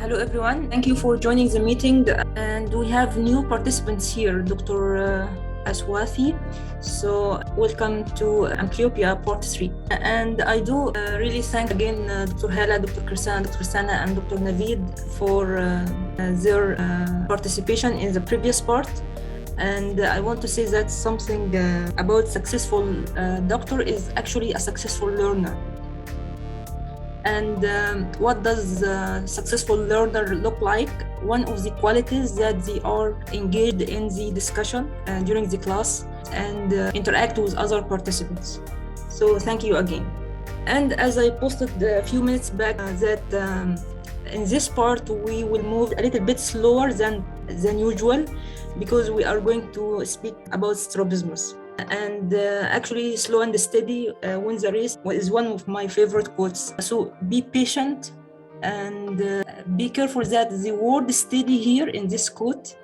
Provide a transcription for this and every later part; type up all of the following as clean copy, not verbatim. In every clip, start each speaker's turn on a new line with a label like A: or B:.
A: Hello everyone, thank you for joining the meeting, and we have new participants here, Dr. Aswathi. So welcome to Amblyopia Part 3. And I do really thank again Dr. Hala, Dr. Kirsana, Dr. Sana and Dr. Naveed for their participation in the previous part. And I want to say that something about successful doctor is actually a successful learner. And what does a successful learner look like? One of the qualities that they are engaged in the discussion during the class and interact with other participants. So thank you again. And as I posted a few minutes back, that in this part we will move a little bit slower than usual because we are going to speak about strabismus. And actually, slow and steady wins the race is one of my favorite quotes. So be patient and be careful that the word steady here in this quote,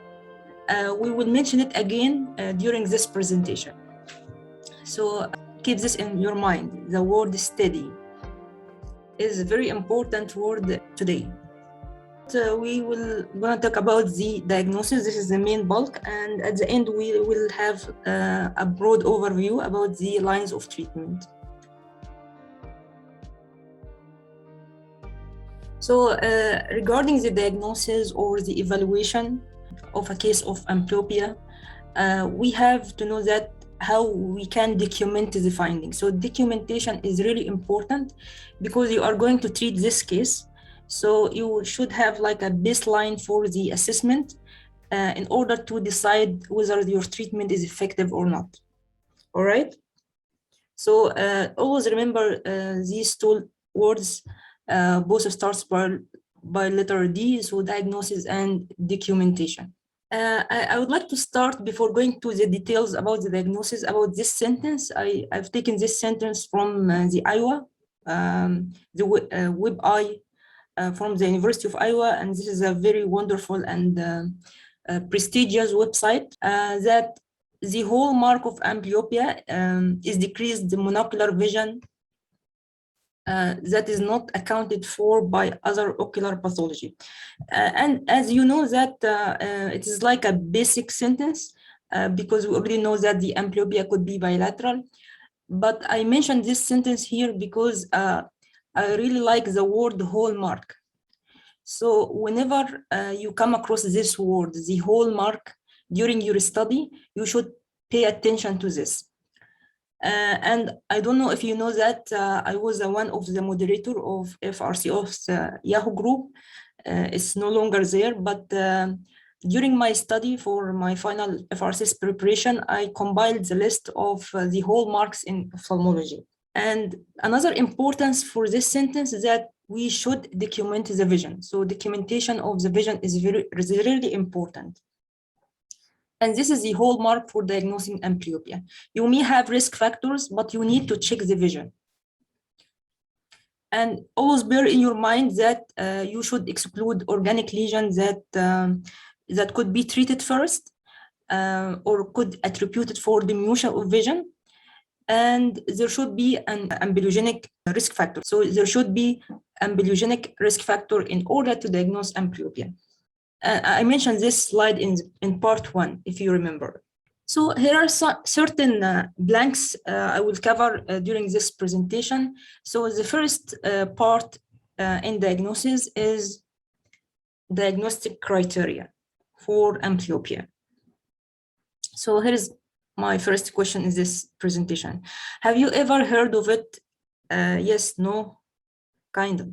A: we will mention it again during this presentation. So keep this in your mind. The word steady is a very important word today. We will gonna talk about the diagnosis. This is the main bulk, and at the end we will have a broad overview about the lines of treatment. So regarding the diagnosis or the evaluation of a case of amblyopia, we have to know that how we can document the findings. So documentation is really important because you are going to treat this case. So you should have like a baseline for the assessment in order to decide whether your treatment is effective or not. All right. So always remember these two words, both starts by letter D, so diagnosis and documentation. I would like to start before going to the details about the diagnosis about this sentence. I've taken this sentence from the Iowa, the WebI from the University of Iowa, and this is a very wonderful and prestigious website that the hallmark of amblyopia is decreased monocular vision that is not accounted for by other ocular pathology. And as you know that it is like a basic sentence because we already know that the amblyopia could be bilateral. But I mentioned this sentence here because I really like the word hallmark. So whenever you come across this word, the hallmark, during your study, you should pay attention to this. And I don't know if you know that I was one of the moderator of FRCS Yahoo group. It's no longer there, but during my study for my final FRCS preparation, I compiled the list of the hallmarks in ophthalmology. And another importance for this sentence is that we should document the vision. So documentation of the vision is really important. And this is the hallmark for diagnosing amblyopia. You may have risk factors, but you need to check the vision. And always bear in your mind that you should exclude organic lesions that could be treated first or could attribute it for diminution of vision. And there should be an amblyogenic risk factor. So there should be amblyogenic risk factor in order to diagnose amblyopia. I mentioned this slide in part 1, if you remember. So here are certain blanks I will cover during this presentation. So the first part in diagnosis is diagnostic criteria for amblyopia. So here is my first question in this presentation. Have you ever heard of it? Yes, no, kind of,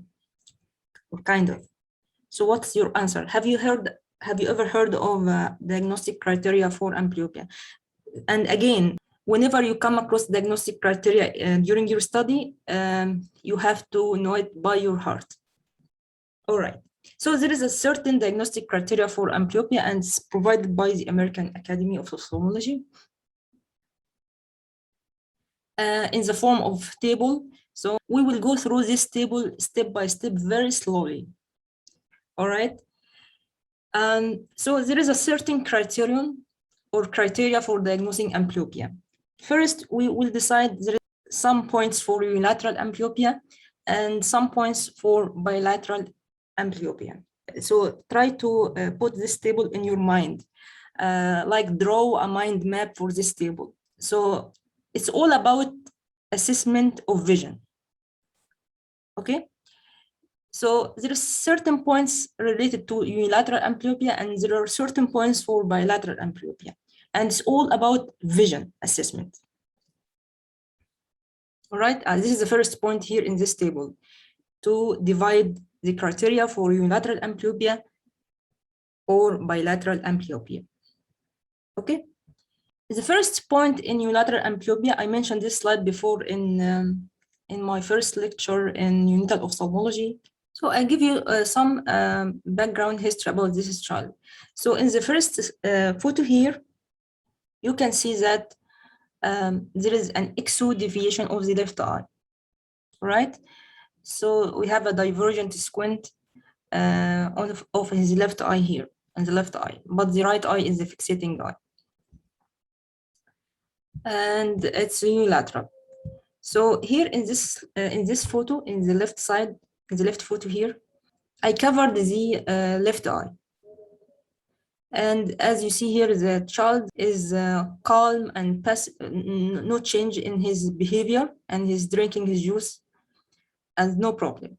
A: or kind of. So what's your answer? Have you ever heard of diagnostic criteria for amblyopia? And again, whenever you come across diagnostic criteria during your study, you have to know it by your heart. All right. So there is a certain diagnostic criteria for amblyopia, and it's provided by the American Academy of Ophthalmology in the form of table. So we will go through this table step by step very slowly. All right. So there is a certain criterion or criteria for diagnosing amblyopia. First, we will decide there are some points for unilateral amblyopia and some points for bilateral amblyopia. So try to put this table in your mind, like draw a mind map for this table. So it's all about assessment of vision. Okay. So there are certain points related to unilateral amblyopia, and there are certain points for bilateral amblyopia. And it's all about vision assessment. All right, this is the first point here in this table, to divide the criteria for unilateral amblyopia or bilateral amblyopia. Okay. The first point in unilateral amblyopia, I mentioned this slide before in my first lecture in unital ophthalmology. So I give you some background history about this child. So in the first photo here, you can see that there is an exo deviation of the left eye, right? So we have a divergent squint of his left eye here, on the left eye, but the right eye is the fixating eye. And it's unilateral. So here in this photo, in the left side, in the left photo here, I covered the left eye. And as you see here, the child is calm and passive, no change in his behavior, and he's drinking his juice and no problem.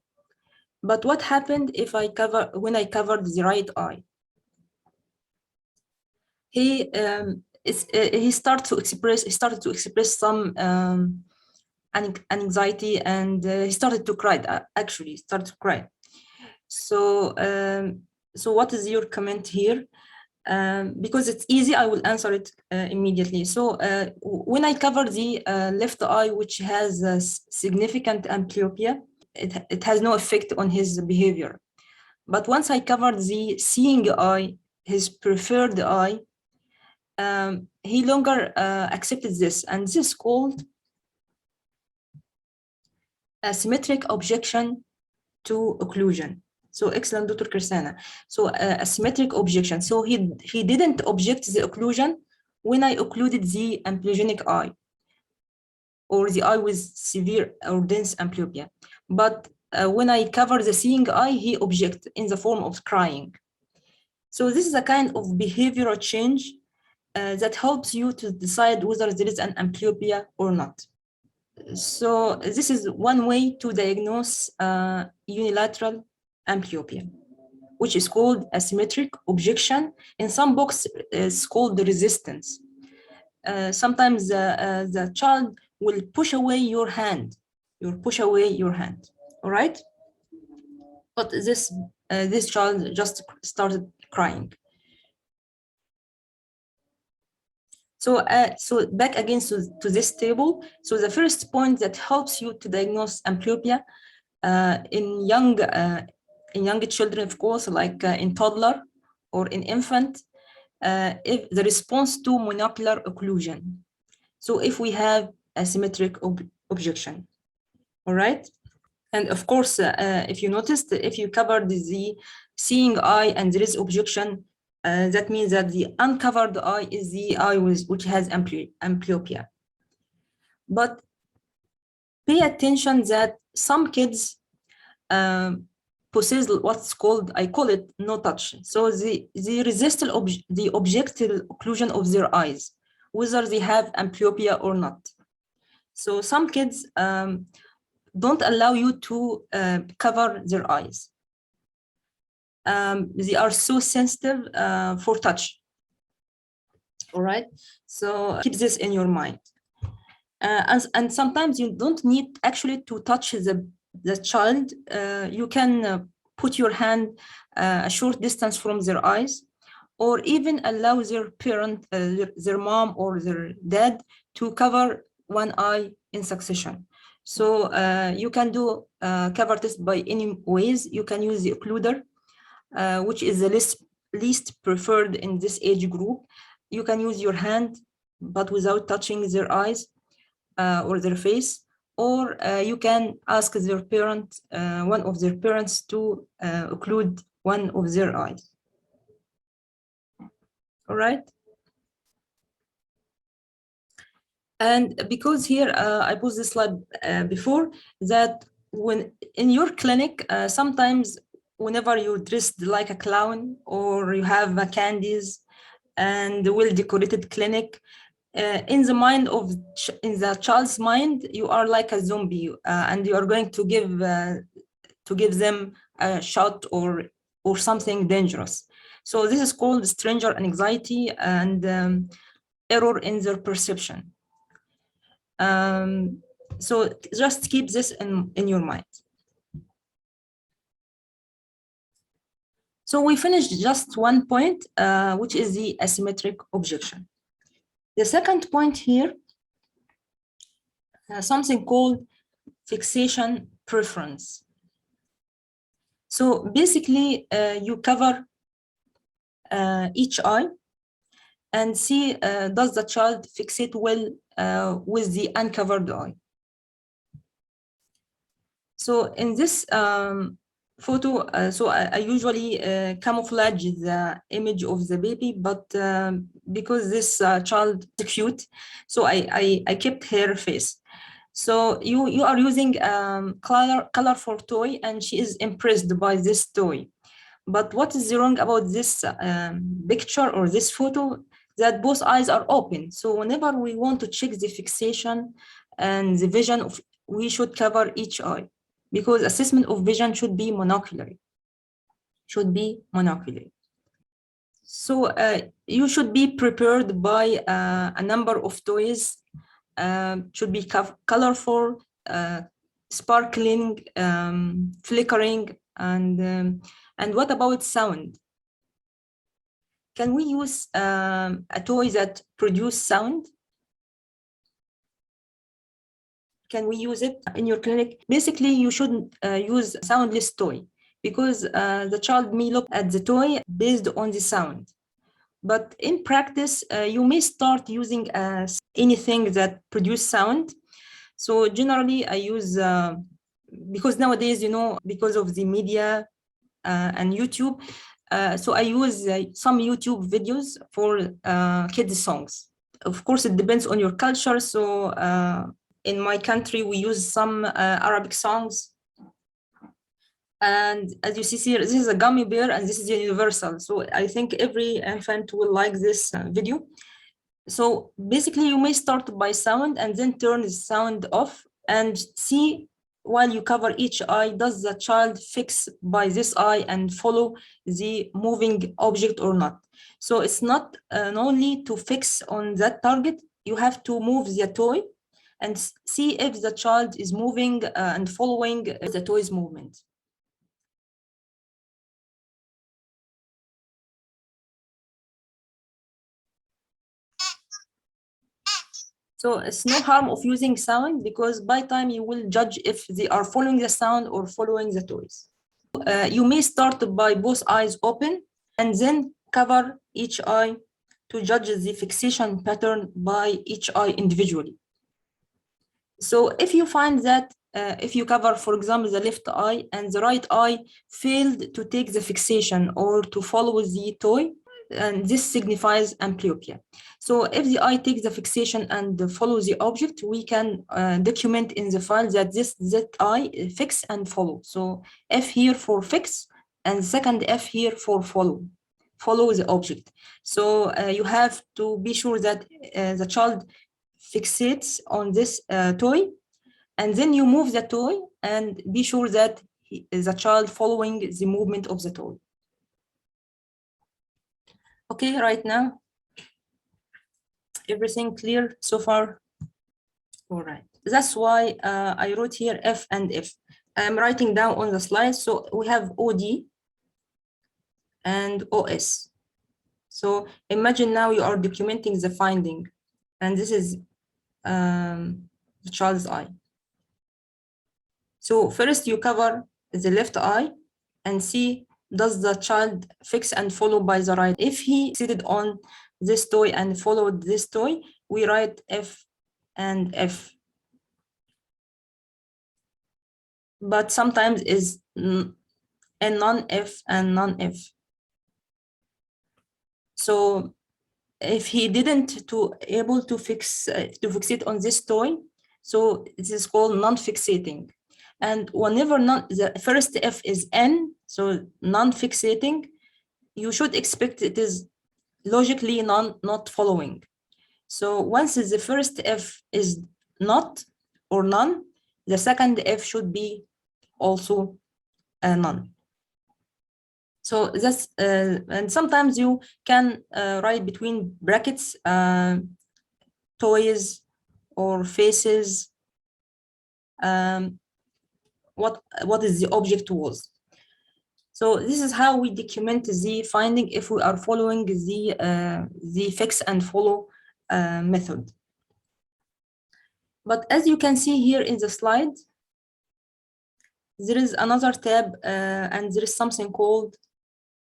A: But what happened if when I covered the right eye? He started to express some anxiety, and he started to cry. Actually, started to cry. So what is your comment here? Because it's easy, I will answer it immediately. So when I cover the left eye, which has a significant amblyopia, it has no effect on his behavior. But once I cover the seeing eye, his preferred eye, he longer accepted this, and this is called asymmetric objection to occlusion. So excellent, Dr. Kirsana. So asymmetric objection. So he didn't object the occlusion when I occluded the amblyogenic eye, or the eye with severe or dense amblyopia. But when I cover the seeing eye, he objected in the form of crying. So this is a kind of behavioral change that helps you to decide whether there is an amblyopia or not. So this is one way to diagnose unilateral amblyopia, which is called asymmetric objection. In some books, it's called the resistance. Sometimes the child will push away your hand. You'll push away your hand, all right? But this child just started crying. So back again to this table. So the first point that helps you to diagnose amblyopia in young children, of course, like in toddler or in infant, if the response to monocular occlusion. So if we have asymmetric objection, all right? And of course, if you noticed, if you cover the seeing eye and there is objection, that means that the uncovered eye is the eye which has amblyopia. But pay attention that some kids possess what's called, I call it no touch. So they resist the objective occlusion of their eyes, whether they have amblyopia or not. So some kids don't allow you to cover their eyes. They are so sensitive for touch. All right, so keep this in your mind. And sometimes you don't need actually to touch the child. You can put your hand a short distance from their eyes, or even allow their parent, their mom or their dad, to cover one eye in succession. So you can do cover test by any ways. You can use the occluder, which is the least preferred in this age group. You can use your hand, but without touching their eyes or their face, or you can ask their parent, one of their parents, to occlude one of their eyes. All right. And because here I put this slide before, that when in your clinic, sometimes whenever you're dressed like a clown or you have candies and well-decorated clinic, in the mind of in the child's mind, you are like a zombie, and you are going to give them a shot or something dangerous. So this is called stranger anxiety and error in their perception. So just keep this in your mind. So we finished just one point, which is the asymmetric objection. The second point here, something called fixation preference. So basically, you cover each eye and see does the child fixate well with the uncovered eye. So in this photo, so I usually camouflage the image of the baby, but because this child is cute, so I kept her face. So you are using colorful toy, and she is impressed by this toy. But what is wrong about this picture or this photo? That both eyes are open. So whenever we want to check the fixation and the vision of, we should cover each eye, because assessment of vision should be monocular. So you should be prepared by a number of toys. Should be colorful, sparkling, flickering, and what about sound? Can we use a toy that produces sound? Can we use it in your clinic? Basically, you shouldn't use a soundless toy, because the child may look at the toy based on the sound. But in practice, you may start using anything that produces sound. So generally, I use, because nowadays, because of the media and YouTube, so I use some YouTube videos for kids songs. Of course, it depends on your culture. So in my country, we use some Arabic songs. And as you see here, this is a gummy bear and this is universal. So I think every infant will like this video. So basically, you may start by sound and then turn the sound off and see, while you cover each eye, does the child fix by this eye and follow the moving object or not? So it's not only to fix on that target, you have to move the toy and see if the child is moving and following the toy's movement. So it's no harm of using sound, because by time you will judge if they are following the sound or following the toys. You may start by both eyes open and then cover each eye to judge the fixation pattern by each eye individually. So if you find that if you cover, for example, the left eye and the right eye failed to take the fixation or to follow the toy, and this signifies amblyopia. So if the eye takes the fixation and follows the object, we can document in the file that that eye fix and follow. So F here for fix and second F here for follow the object. So you have to be sure that the child fixates on this toy, and then you move the toy and be sure that the child following the movement of the toy. Okay, right now, everything clear so far? All right, that's why I wrote here F and F. I'm writing down on the slide. So we have OD and OS. So imagine now you are documenting the finding, and this is the child's eye. So first you cover the left eye and see, does the child fix and follow by the right? If he seated on this toy and followed this toy, we write F and F. But sometimes is a non-F and non-F. So if he didn't able to fixate on this toy, so it is called non-fixating. And whenever the first F is N, So non-fixating, you should expect it is logically not following. So once the first F is not or none, the second F should be also none. So that's, and sometimes you can write between brackets toys or faces, what is the object was. So this is how we document the finding if we are following the fix and follow method. But as you can see here in the slide, there is another tab and there is something called,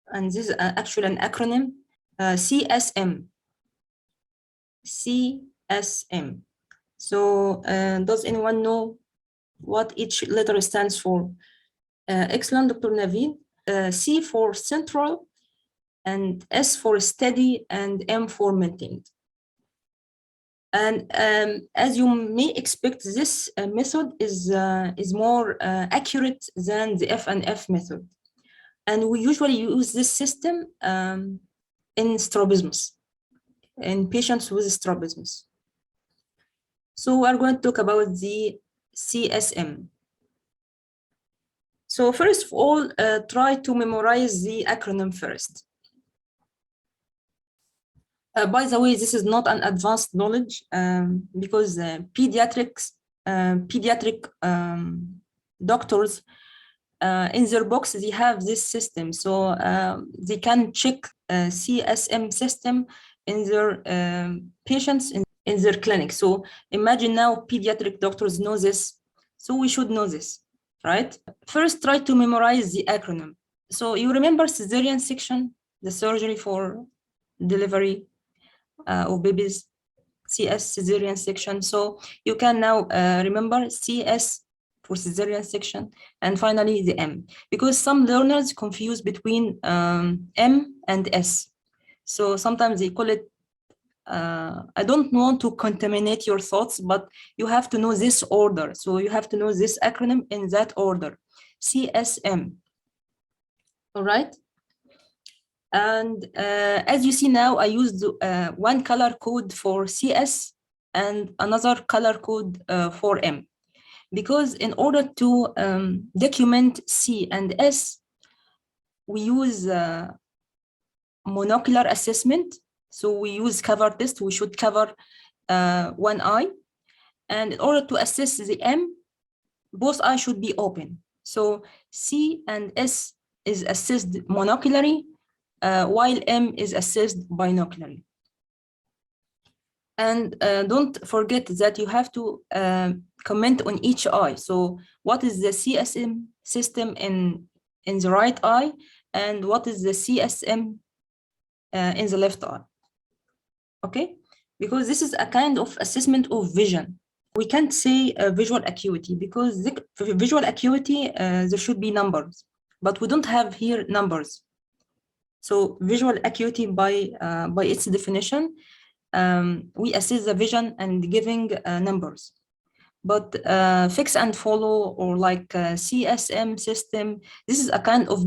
A: and this is actually an acronym, CSM. CSM. So does anyone know what each letter stands for? Excellent, Dr. Naveed. C for central, and S for steady, and M for maintained. And as you may expect, this method is more accurate than the F and F method. And we usually use this system in strabismus, in patients with strabismus. So we're going to talk about the CSM. So first of all, try to memorize the acronym first. By the way, this is not an advanced knowledge because pediatric doctors in their box, they have this system. So they can check CSM system in their patients in their clinic. So imagine now pediatric doctors know this. So we should know this, right? First, try to memorize the acronym. So you remember cesarean section, the surgery for delivery of babies, CS, cesarean section. So you can now remember CS for cesarean section, and finally the M, because some learners confuse between M and S. So sometimes they call it, I don't want to contaminate your thoughts, but you have to know this order. So you have to know this acronym in that order, CSM. All right. And as you see now, I used one color code for CS and another color code for M. Because in order to document C and S, we use monocular assessment. So we use cover test. We should cover one eye. And in order to assess the M, both eyes should be open. So C and S is assessed monocularly, while M is assessed binocularly. And don't forget that you have to comment on each eye. So what is the CSM system in the right eye, and what is the CSM in the left eye? Okay, because this is a kind of assessment of vision. We can't say visual acuity, because for visual acuity, there should be numbers, but we don't have here numbers. So visual acuity by its definition, we assess the vision and giving numbers. But fix and follow, or like CSM system, this is a kind of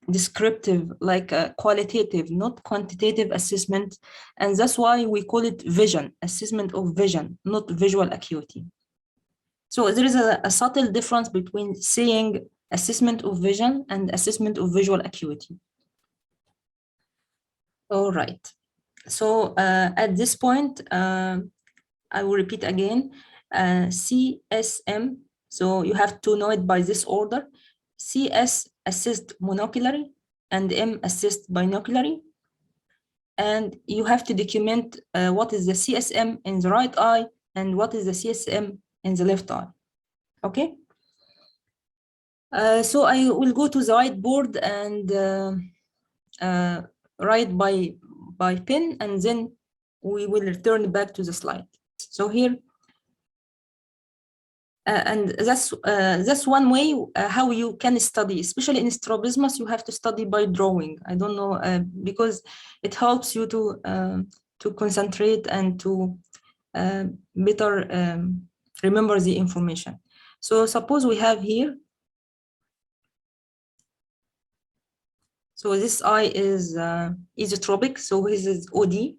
A: descriptive, like qualitative, not quantitative assessment. And that's why we call it vision, assessment of vision, not visual acuity. So there is a subtle difference between saying assessment of vision and assessment of visual acuity. All right. So at this point, I will repeat again, CSM. So you have to know it by this order. CS assessed monocularly and M assessed binocularly. And you have to document what is the CSM in the right eye and what is the CSM in the left eye. Okay. So I will go to the whiteboard and write by pen, and then we will return back to the slide. So here, and that's one way how you can study, especially in strabismus. You have to study by drawing. I don't know, because it helps you to concentrate and to better remember the information. So suppose we have here So this eye is isotropic. So this is OD,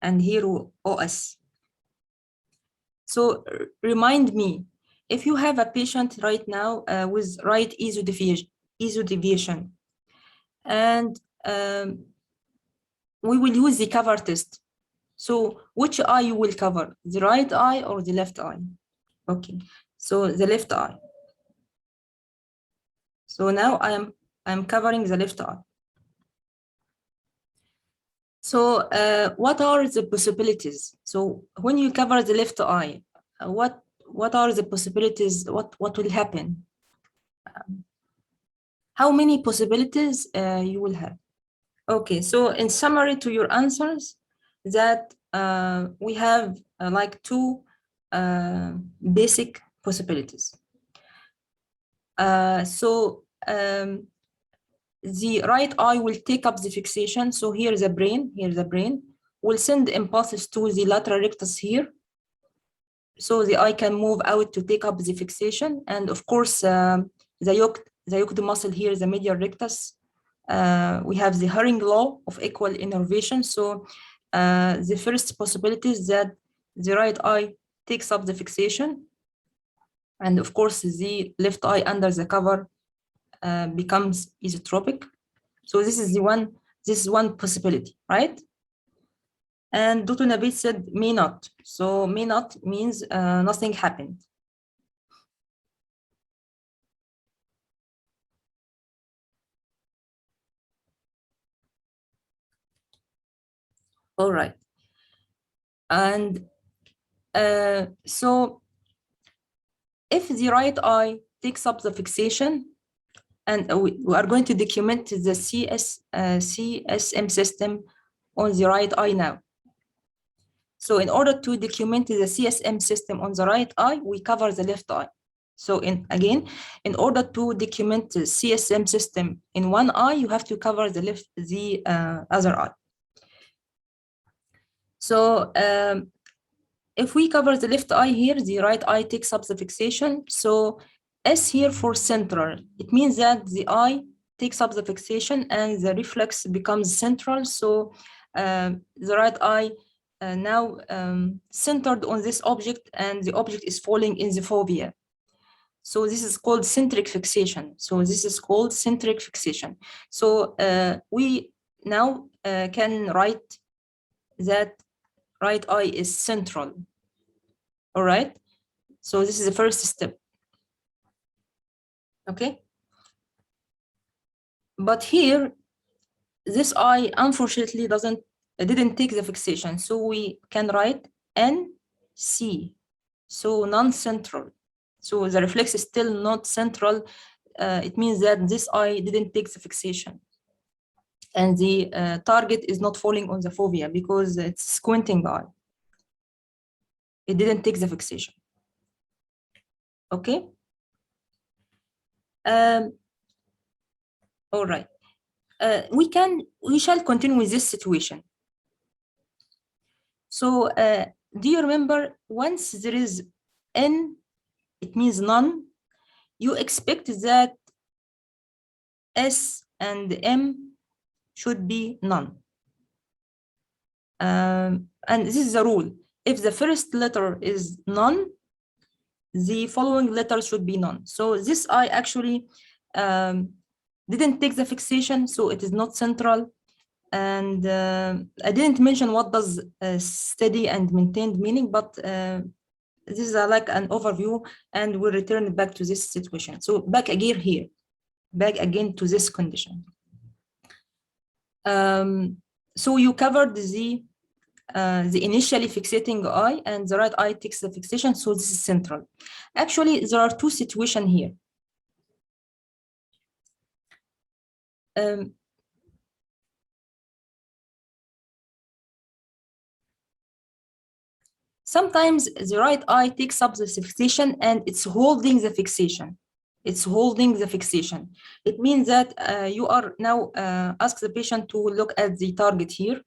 A: and here OS. So remind me, if you have a patient right now with right isodeviation, and we will use the cover test. So which eye you will cover, the right eye or the left eye? Okay, so the left eye. So now I'm covering the left eye. So what are the possibilities? So when you cover the left eye, what are the possibilities? What will happen? How many possibilities you will have? Okay, so in summary to your answers, that we have like two basic possibilities. The right eye will take up the fixation. So here's the brain, will send impulses to the lateral rectus here. So the eye can move out to take up the fixation. And of course, the yoked muscle here, the medial rectus, we have the Herring law of equal innervation. So the first possibility is that the right eye takes up the fixation. And of course, the left eye under the cover becomes isotropic. So this is one possibility, right? And Dr. Nabil said may not. So may not means nothing happened. All right. And so if the right eye takes up the fixation, and we are going to document the CSM system on the right eye now. So in order to document the CSM system on the right eye, we cover the left eye. So in order to document the CSM system in one eye, you have to cover the other eye. So if we cover the left eye here, the right eye takes up the fixation. So S here for central, it means that the eye takes up the fixation and the reflex becomes central. So the right eye now centered on this object, and the object is falling in the fovea. So this is called centric fixation. So we now can write that right eye is central. All right. So this is the first step. Okay. But here, this eye unfortunately didn't take the fixation. So we can write NC. So non-central. So the reflex is still not central. It means that this eye didn't take the fixation. And the target is not falling on the fovea because it's squinting eye. It didn't take the fixation. Okay. All right. We shall continue with this situation. So do you remember, once there is N, it means none, you expect that S and M should be none. And this is the rule. If the first letter is none, the following letter should be none. So this eye actually didn't take the fixation, so it is not central. And I didn't mention what does steady and maintained meaning, but this is like an overview, and we'll return back to this situation. So back again here, back again to this condition. So you covered the initially fixating eye, and the right eye takes the fixation, so this is central. Actually, there are two situations here. Sometimes the right eye takes up the fixation and it's holding the fixation. It means that you are now ask the patient to look at the target here.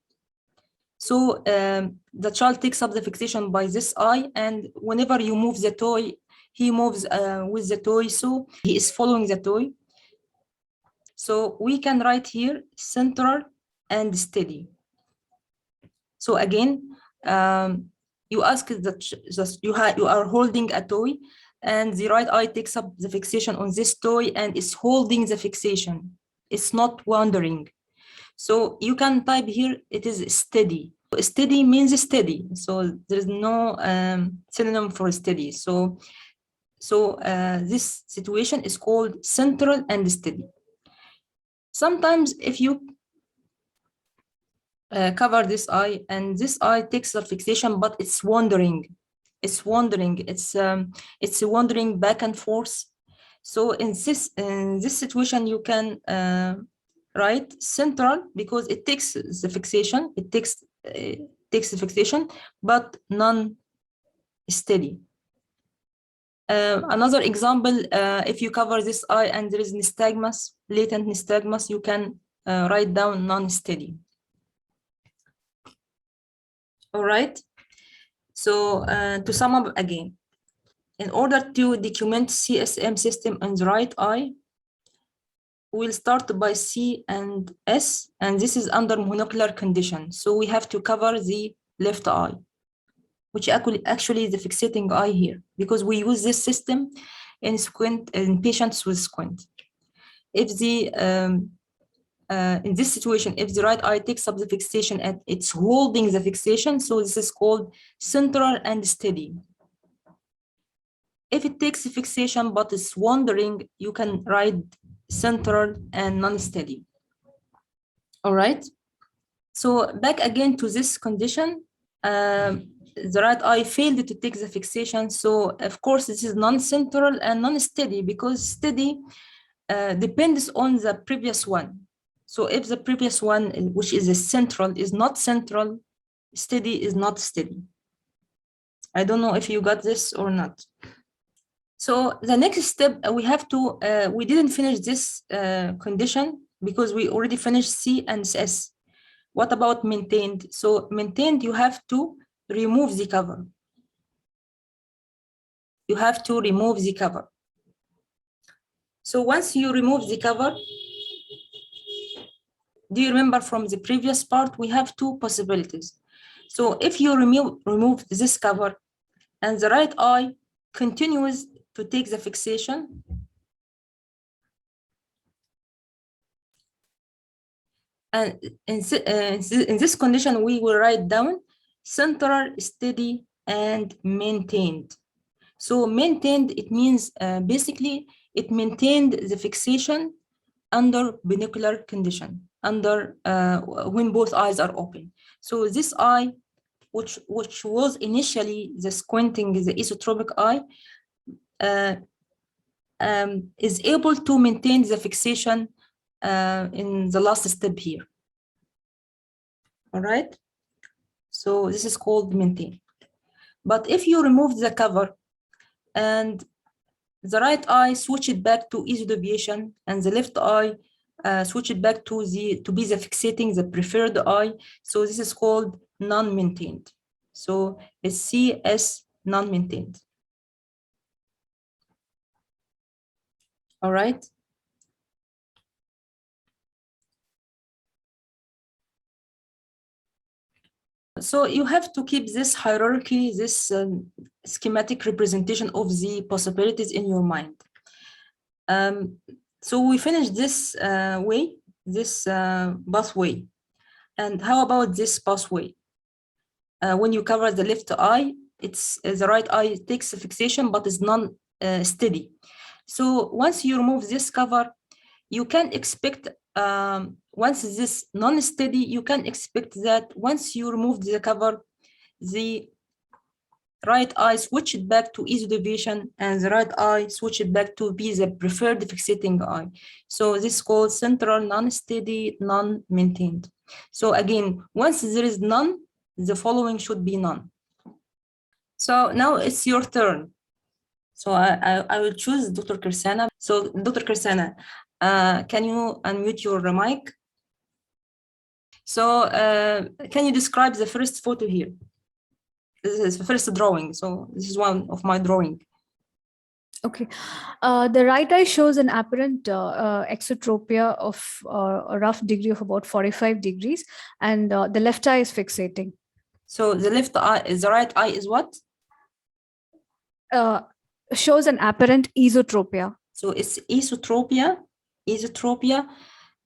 A: So the child takes up the fixation by this eye, and whenever you move the toy, he moves with the toy. So he is following the toy. So we can write here central and steady. So again, you ask that you are holding a toy, and the right eye takes up the fixation on this toy and is holding the fixation. It's not wandering. So you can type here, it is steady. Steady means steady. So there is no synonym for steady. So this situation is called central and steady. Sometimes if you cover this eye and this eye takes the fixation, but it's wandering. It's wandering. It's wandering back and forth. So in this situation, you can write central because it takes the fixation. It takes the fixation, but non-steady. Another example, if you cover this eye and there is nystagmus, latent nystagmus, you can write down non-steady. All right. So to sum up again, in order to document CSM system in the right eye, we'll start by C and S, and this is under monocular condition. So we have to cover the left eye, which actually is the fixating eye here, because we use this system in patients with squint. If the in this situation, if the right eye takes up the fixation and it's holding the fixation, so this is called central and steady. If it takes a fixation but is wandering, you can write central and non-steady. All right. So back again to this condition, the right eye failed to take the fixation. So of course, this is non-central and non-steady, because steady depends on the previous one. So if the previous one, which is a central, is not central, steady is not steady. I don't know if you got this or not. So the next step, we have to, we didn't finish this condition because we already finished C and S. What about maintained? So maintained, you have to remove the cover. You have to remove the cover. So once you remove the cover, do you remember from the previous part, we have two possibilities. So if you remove this cover and the right eye continues to take the fixation, and in this condition, we will write down central, steady, and maintained. So maintained, it means basically it maintained the fixation under binocular condition, under when both eyes are open. So this eye, which was initially the squinting, the isotropic eye, is able to maintain the fixation in the last step here. All right. So this is called maintain. But if you remove the cover and the right eye switch it back to isodeviation and the left eye switch it back to be the fixating, the preferred eye. So this is called non-maintained. So it's CS non-maintained. All right. So you have to keep this hierarchy, this schematic representation of the possibilities in your mind. So we finished this way, this pathway. And how about this pathway? When you cover the left eye, it's the right eye takes a fixation, but is non-steady. So once you remove this cover, you can expect, once this non-steady, you can expect that once you remove the cover, the right eye switch it back to isodeviation and the right eye switch it back to be the preferred fixating eye. So this is called central, non-steady, non-maintained. So again, once there is none, the following should be none. So now it's your turn. So I will choose Dr. Kirsana. So Dr. Kirsana, can you unmute your mic? So can you describe the first photo here? This is the first drawing. So this is one of my drawing.
B: Okay. The right eye shows an apparent exotropia of a rough degree of about 45 degrees, and the left eye is fixating.
A: So the left eye, the right eye is what?
B: Shows an apparent esotropia.
A: So it's esotropia,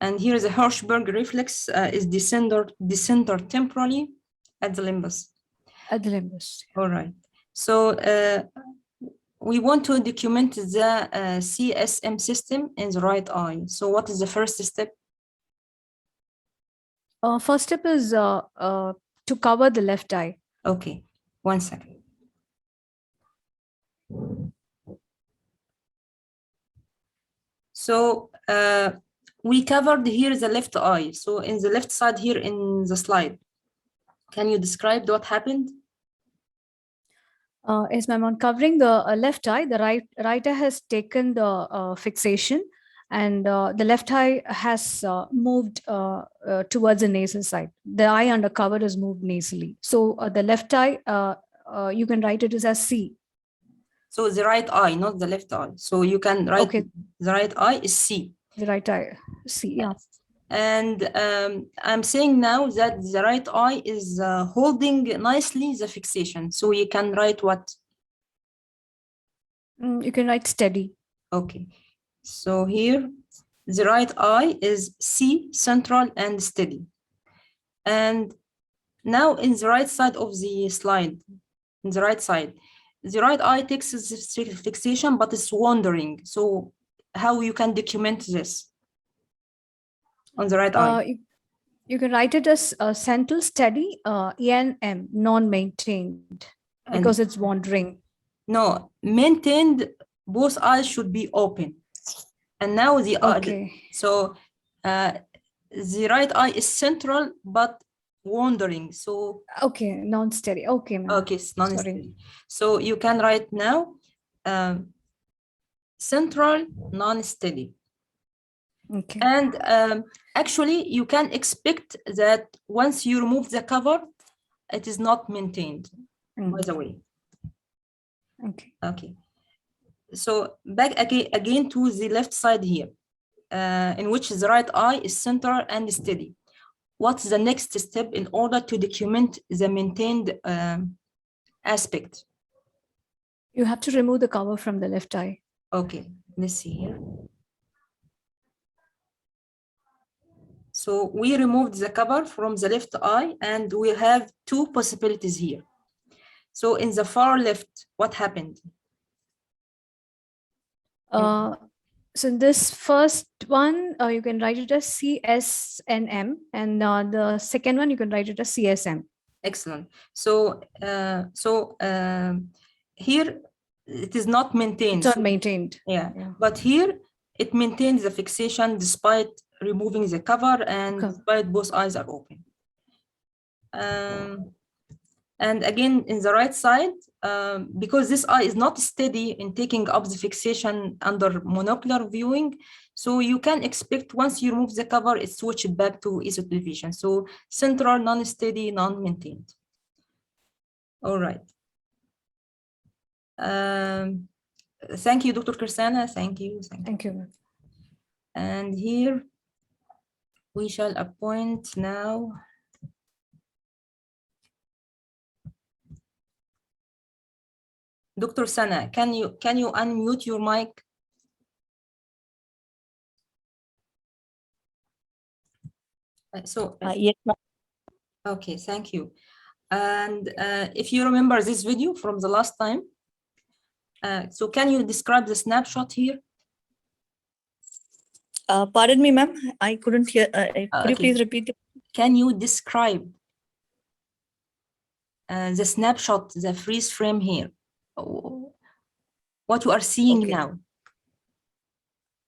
A: and here the Hirschberg reflex is descender temporally at the limbus.
B: At the limbus.
A: All right. So we want to document the CSM system in the right eye. So what is the first step?
B: First step is to cover the left eye.
A: Okay, 1 second. So we covered here the left eye. So in the left side here in the slide, can you describe what happened?
B: Yes, ma'am. On covering the left eye, the right eye has taken the fixation, and the left eye has moved towards the nasal side. The eye under cover is moved nasally. So the left eye, you can write it as C.
A: So the right eye, not the left eye. So you can write
B: Okay.
A: The right eye is C.
B: The right eye, C, yeah.
A: And I'm saying now that the right eye is holding nicely the fixation. So you can write what?
B: You can write steady.
A: Okay. So here, the right eye is C, central and steady. And now in the right side of the slide, in the right side, the right eye takes the fixation, but it's wandering. So how you can document this on the right eye?
B: You can write it as central steady, ENM, non-maintained, because it's wandering.
A: No, maintained, both eyes should be open. And now the
B: okay.
A: So the right eye is central, but wandering. So
B: okay, non-steady. Okay, ma'am.
A: Okay, it's non-steady. So you can write now central, non-steady.
B: Okay.
A: And actually, you can expect that once you remove the cover, it is not maintained, by the way.
B: Okay.
A: Okay. So back again to the left side here, in which the right eye is central and steady. What's the next step in order to document the maintained aspect?
B: You have to remove the cover from the left eye.
A: Okay, let's see here. So we removed the cover from the left eye, and we have two possibilities here. So in the far left, what happened?
B: So this first one, you can write it as CSNM, and the second one, you can write it as CSM.
A: Excellent. So here it is not maintained.
B: It's not maintained.
A: Yeah. But here it maintains the fixation despite removing the cover and despite both eyes are open. And again, in the right side, because this eye is not steady in taking up the fixation under monocular viewing, so you can expect once you remove the cover, it switches back to esotelevision. So central, non-steady, non-maintained. All right. Thank you, Dr. Kirsana. Thank you.
B: Thank you.
A: And here we shall appoint now Dr. Sana. Can you unmute your mic?
C: Yes, ma'am.
A: Okay, thank you. And if you remember this video from the last time, so can you describe the snapshot here?
C: Pardon me, ma'am. I couldn't hear. Could you please repeat it?
A: Can you describe the snapshot, the freeze frame here? What you are seeing now?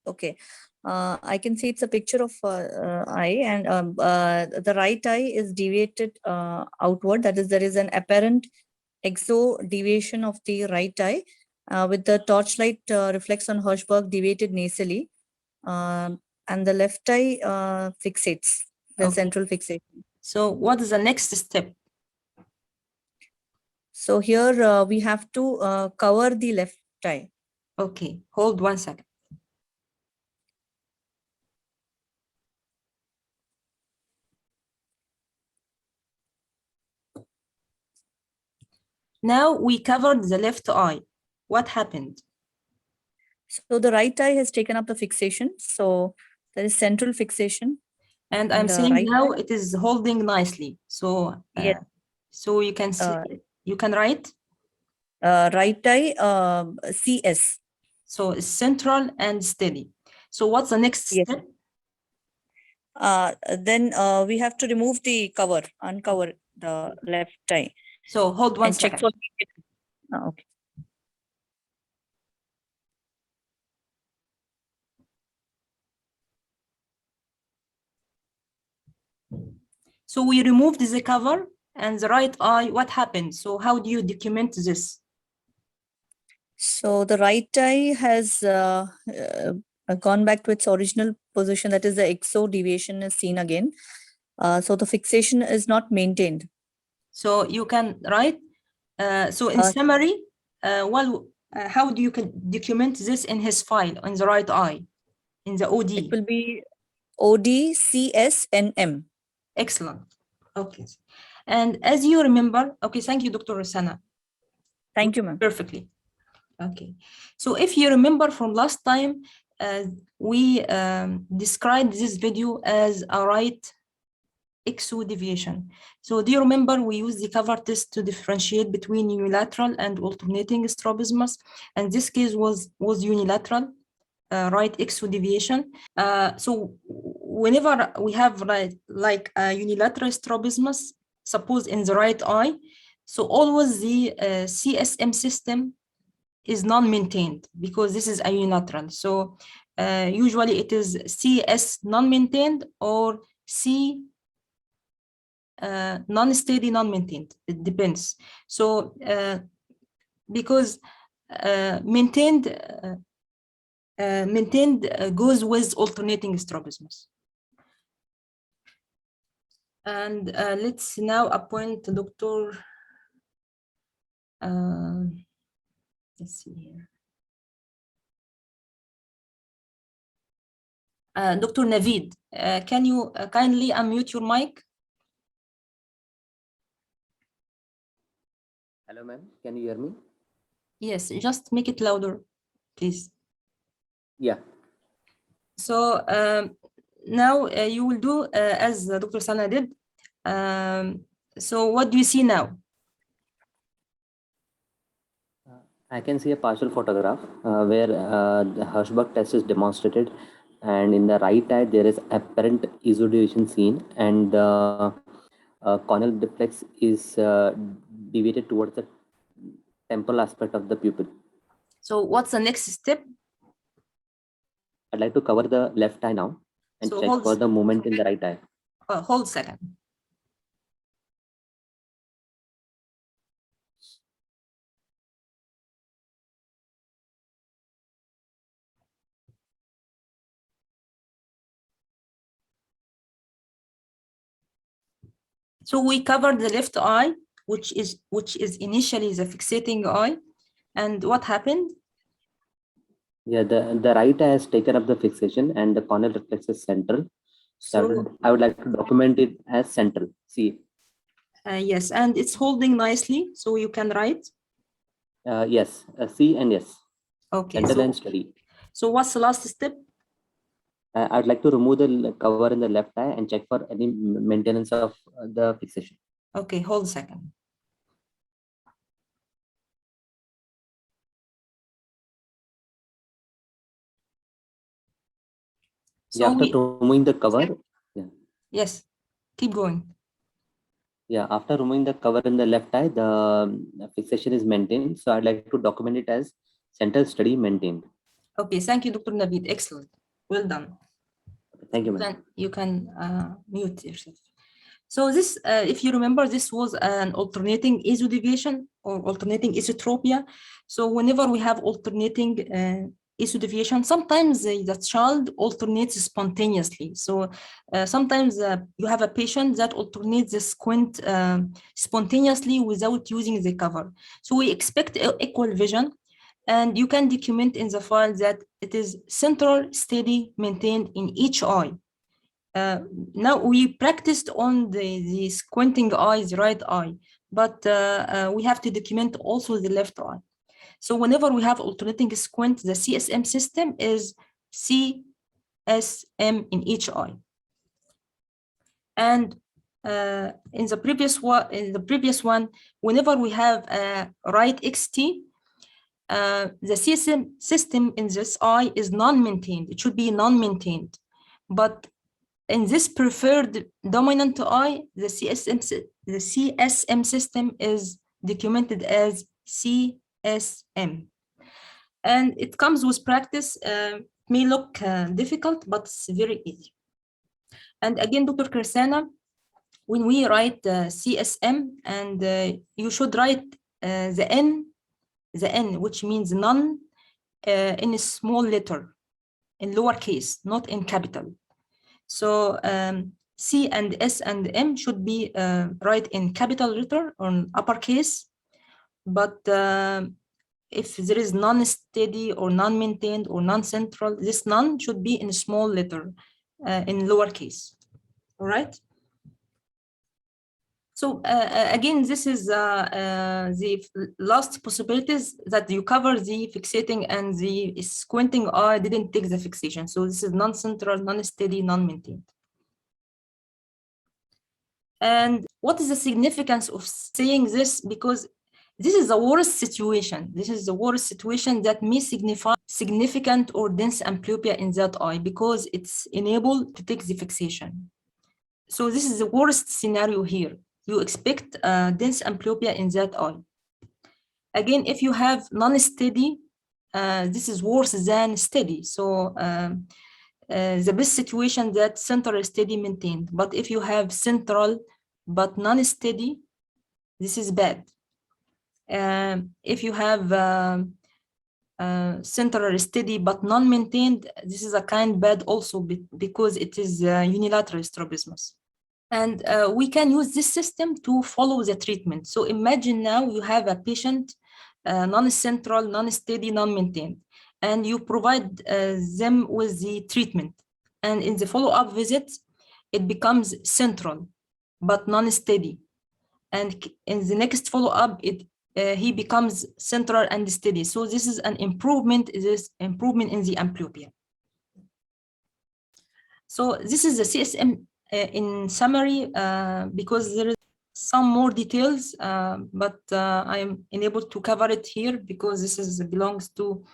C: Okay. I can see it's a picture of eye, and the right eye is deviated outward. That is, there is an apparent exo deviation of the right eye with the torchlight reflects on Hirschberg deviated nasally, and the left eye fixates, the central fixation.
A: So what is the next step?
C: So here we have to cover the left eye.
A: Okay, hold 1 second. Now we covered the left eye. What happened?
C: So the right eye has taken up the fixation. So there is central fixation.
A: And
C: in
A: I'm
C: the
A: saying
C: right
A: now
C: eye.
A: it is holding nicely. So,
C: Yes.
A: so you can see, you can write.
C: Right eye, CS.
A: So it's central and steady. So what's the next
C: Yes.
A: step?
C: Then we have to remove the cover, uncover the left eye.
A: So hold 1
C: and check
A: second.
C: for. Okay.
A: So we removed the cover and the right eye. What happened? So how do you document this?
C: So the right eye has gone back to its original position. That is, the exo deviation is seen again. So the fixation is not maintained.
A: So you can write. So in summary, how do you document this in his file in the right eye, in the OD?
C: It will be OD, CS, and M.
A: Excellent. Okay. And as you remember, okay, thank you, Dr. Rosanna.
C: Thank you, ma'am.
A: Perfectly. Okay. So if you remember from last time, we described this video as a right exo deviation. So do you remember we used the cover test to differentiate between unilateral and alternating strabismus? And this case was unilateral, right exo deviation. So whenever we have like a unilateral strabismus, suppose in the right eye, so always the CSM system is non-maintained because this is a unilateral. So usually it is CS non-maintained or C non-steady, non-maintained. It depends. So because maintained goes with alternating strabismus. And let's now appoint Dr. Let's see here. Dr. Naveed, can you kindly unmute your mic?
D: Hello, ma'am. Can you hear me?
A: Yes, just make it louder, please.
D: Yeah.
A: So now you will do as Dr. Sana did. So what do you see now?
D: I can see a partial photograph where the Hirschberg test is demonstrated, and in the right eye there is apparent esodation seen, and the corneal diplex is deviated towards the temporal aspect of the pupil.
A: So what's the next step?
D: I'd like to cover the left eye now and
A: So
D: check for the movement in the right eye.
A: Hold a second. So we covered the left eye, which is initially the fixating eye. And what happened?
D: Yeah, the right eye has taken up the fixation and the corneal reflex is central. So I would like to document it as central. See.
A: Yes, and it's holding nicely, so you can write.
D: Yes, C and yes.
A: Okay.
D: Central and steady.
A: So what's the last step?
D: I'd like to remove the cover in the left eye and check for any maintenance of the fixation.
A: Okay, hold a second.
D: So after removing the cover, yeah.
A: Yes, keep going.
D: Yeah, after removing the cover in the left eye, the fixation is maintained. So I'd like to document it as central steady maintained.
A: Okay, thank you, Dr. Naveed. Excellent. Well done.
D: Thank you, ma'am.
A: You can mute yourself. So this, if you remember, this was an alternating esodiviation or alternating esotropia. So whenever we have alternating esodiviation, sometimes the child alternates spontaneously. So sometimes you have a patient that alternates the squint spontaneously without using the cover. So we expect equal vision. And you can document in the file that it is central, steady, maintained in each eye. Now we practiced on the squinting eye, the right eye, but we have to document also the left eye. So whenever we have alternating squint, the CSM system is CSM in each eye. And in the previous one, whenever we have a right XT, the CSM system in this eye is non-maintained. It should be non-maintained. But in this preferred dominant eye, the CSM system is documented as CSM. And it comes with practice. It may look difficult, but it's very easy. And again, Dr. Kirsana, when we write CSM, and you should write the N, which means none, in a small letter, in lowercase, not in capital. So C and S and M should be write in capital letter or uppercase, but if there is non-steady or non-maintained or non-central, this none should be in a small letter in lowercase. All right. So again, this is the last possibilities that you cover the fixating and the squinting eye didn't take the fixation. So this is non-central, non-steady, non-maintained. And what is the significance of saying this? Because this is the worst situation. This is the worst situation that may signify significant or dense amblyopia in that eye because it's enabled to take the fixation. So this is the worst scenario here. You expect dense amblyopia in that eye. Again, if you have non-steady, this is worse than steady. So the best situation that central is steady maintained. But if you have central but non-steady, this is bad. If you have central steady but non-maintained, this is a kind bad also because it is unilateral strabismus. And we can use this system to follow the treatment. So imagine now you have a patient, non-central, non-steady, non-maintained, and you provide them with the treatment. And in the follow-up visit, it becomes central, but non-steady. And in the next follow-up, he becomes central and steady. So this is an improvement, in the amblyopia. So this is the CSM in summary, because there is some more details, but I am unable to cover it here because this belongs to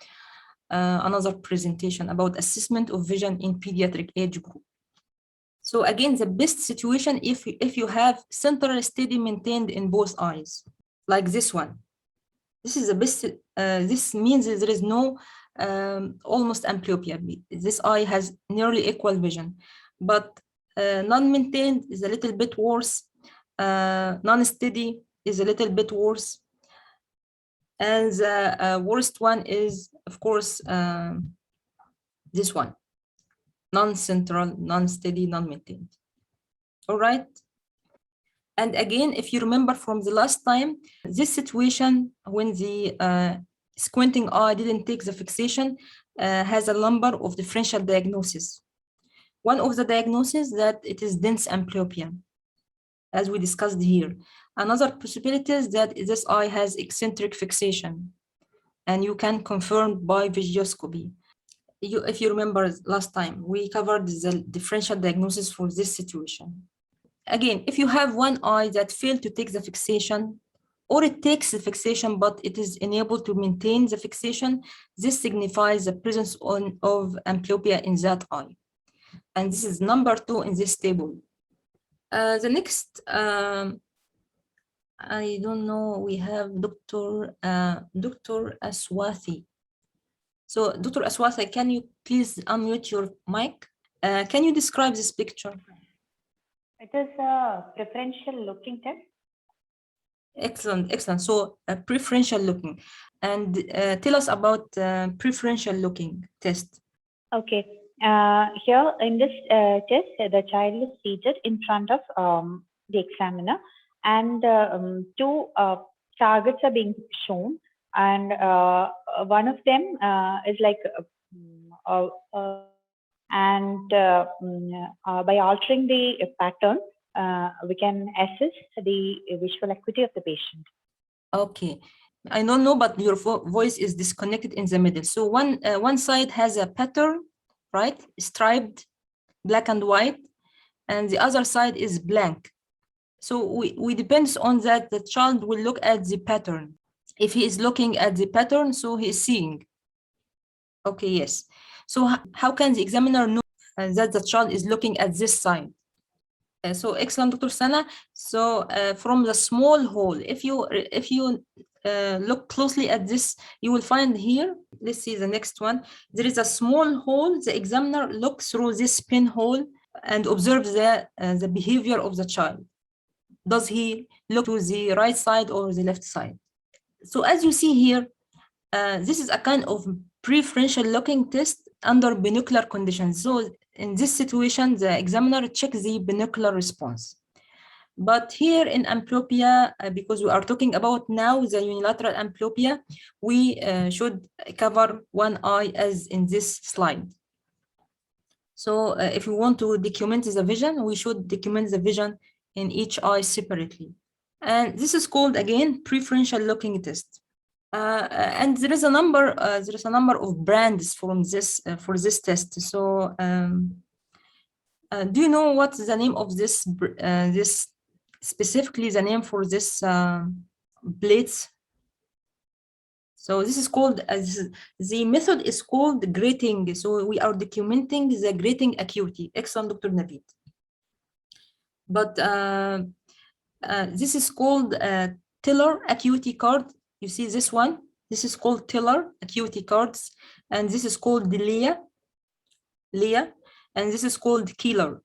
A: another presentation about assessment of vision in pediatric age group. So again, the best situation if you have central steady maintained in both eyes, like this one. This is the best. This means that there is no almost amblyopia. This eye has nearly equal vision, but non-maintained is a little bit worse. Non-steady is a little bit worse. And the worst one is, of course, this one. Non-central, non-steady, non-maintained. All right. And again, if you remember from the last time, this situation when the squinting eye didn't take the fixation has a number of differential diagnoses. One of the diagnoses that it is dense amblyopia, as we discussed here. Another possibility is that this eye has eccentric fixation, and you can confirm by visuoscopy. If you remember last time, we covered the differential diagnosis for this situation. Again, if you have one eye that failed to take the fixation, or it takes the fixation, but it is unable to maintain the fixation, this signifies the presence of amblyopia in that eye. And this is number 2 in this table. The next, I don't know, we have Dr. Aswathi. So Dr. Aswathi, can you please unmute your mic? Can you describe this picture?
E: It is a preferential looking test.
A: Excellent, excellent. So preferential looking. And tell us about preferential looking test.
E: Okay. Here in this test, the child is seated in front of the examiner, and 2 targets are being shown. and one of them is like by altering the pattern, we can assess the visual acuity of the patient.
A: Okay, I don't know, but your voice is disconnected in the middle. So one side has a pattern, right? Striped, black and white, and the other side is blank. So we depends on that. The child will look at the pattern. If he is looking at the pattern, so he is seeing. Okay, yes. So how can the examiner know that the child is looking at this side? So excellent, Dr. Sana. So from the small hole, if you look closely at this, you will find here, let's see the next one. There is a small hole. The examiner looks through this pinhole and observes the behavior of the child. Does he look to the right side or the left side? So as you see here, this is a kind of preferential looking test under binocular conditions. So in this situation, the examiner checks the binocular response. But here in amblyopia, because we are talking about now the unilateral amblyopia, we should cover one eye as in this slide. So if we want to document the vision, we should document the vision in each eye separately. And this is called, again, preferential looking test. And there is a number of brands from this for this test. So do you know what's the name of this this specifically the name for this plates? So this is called the method is called grating. So we are documenting the grating acuity. Excellent, Dr. Navid. But this is called Tiller acuity card. You see this one? This is called Tiller acuity cards, and this is called Leah, and this is called Keeler,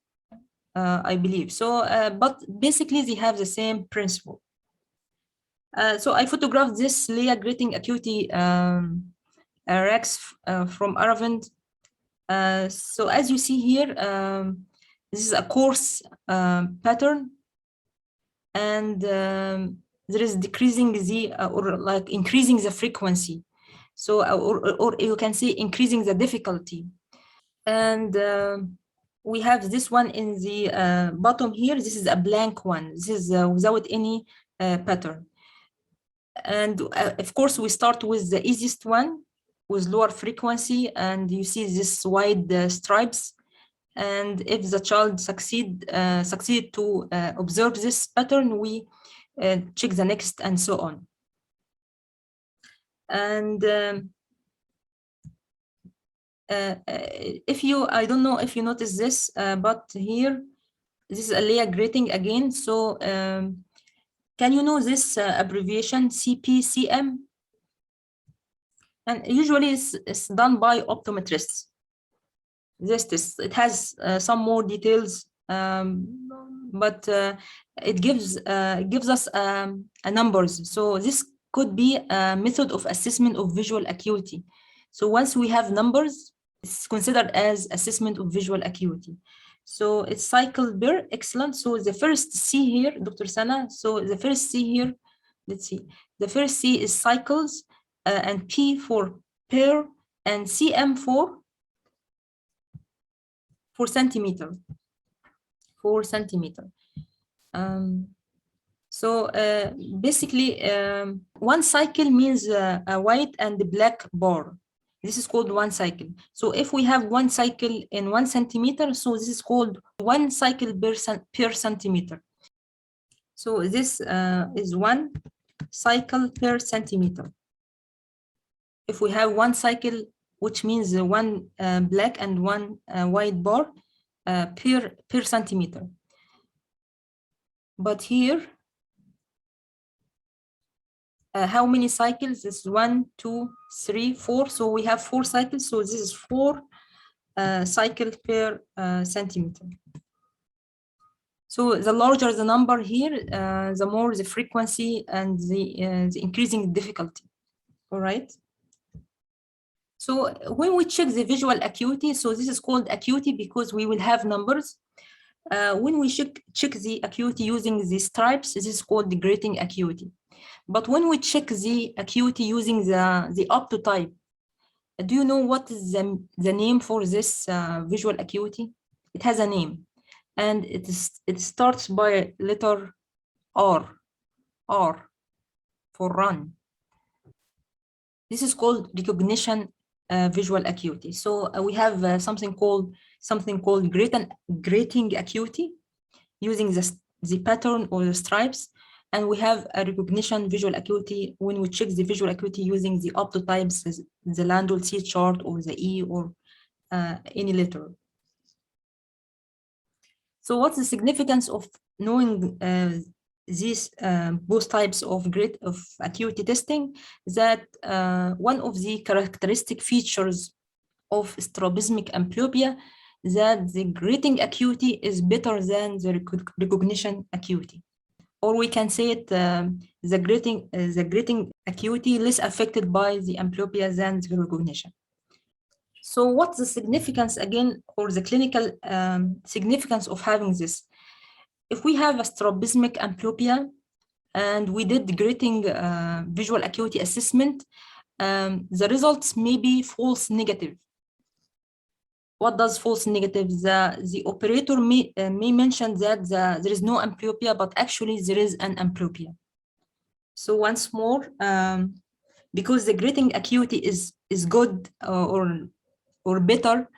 A: I believe. So, but basically they have the same principle. So I photographed this Leah grating acuity racks from Aravind. So as you see here, this is a coarse pattern, and there is decreasing the or like increasing the frequency. So or you can say increasing the difficulty. And we have this one in the bottom here. This is a blank one. This is without any pattern. And of course, we start with the easiest one with lower frequency, and you see this wide stripes. And if the child succeed to observe this pattern, we check the next and so on. And if you, I don't know if you notice this, but here, this is a Leah grating again. So can you know this abbreviation CPCM? And usually it's done by optometrists. This test, it has some more details, but it gives us a numbers. So this could be a method of assessment of visual acuity. So once we have numbers, it's considered as assessment of visual acuity. So it's cycle per, excellent. So the first C here, Dr. Sana, so the first C here, let's see. The first C is cycles, and P for per, and CM for centimeter. 4 centimeter. So basically, one cycle means a white and black bar. This is called one cycle. So if we have one cycle in 1 centimeter, so this is called one cycle per centimeter. So this is one cycle per centimeter. If we have one cycle, which means one black and one white bar per centimeter. But here, how many cycles? This is 1, 2, 3, 4. So we have 4 cycles. So this is 4 cycles per centimeter. So the larger the number here, the more the frequency and the increasing difficulty. All right. So when we check the visual acuity, so this is called acuity because we will have numbers. When we check the acuity using the stripes, this is called the grating acuity. But when we check the acuity using the Ophth type, do you know what is the name for this visual acuity? It has a name, and it starts by letter R for run. This is called recognition visual acuity. So we have something called grating acuity using the pattern or the stripes, and we have a recognition visual acuity when we check the visual acuity using the Ophth types, the Landau C chart or the E or any letter. So what's the significance of knowing these both types of acuity testing? That one of the characteristic features of strabismic amblyopia that the grating acuity is better than the recognition acuity, or we can say it the grating acuity less affected by the amblyopia than the recognition. So what's the significance again, or the clinical significance of having this? If we have a strabismic amblyopia and we did grating visual acuity assessment, the results may be false negative. What does false negative? The operator may mention that there is no amblyopia, but actually there is an amblyopia. So once more, because the grating acuity is good or better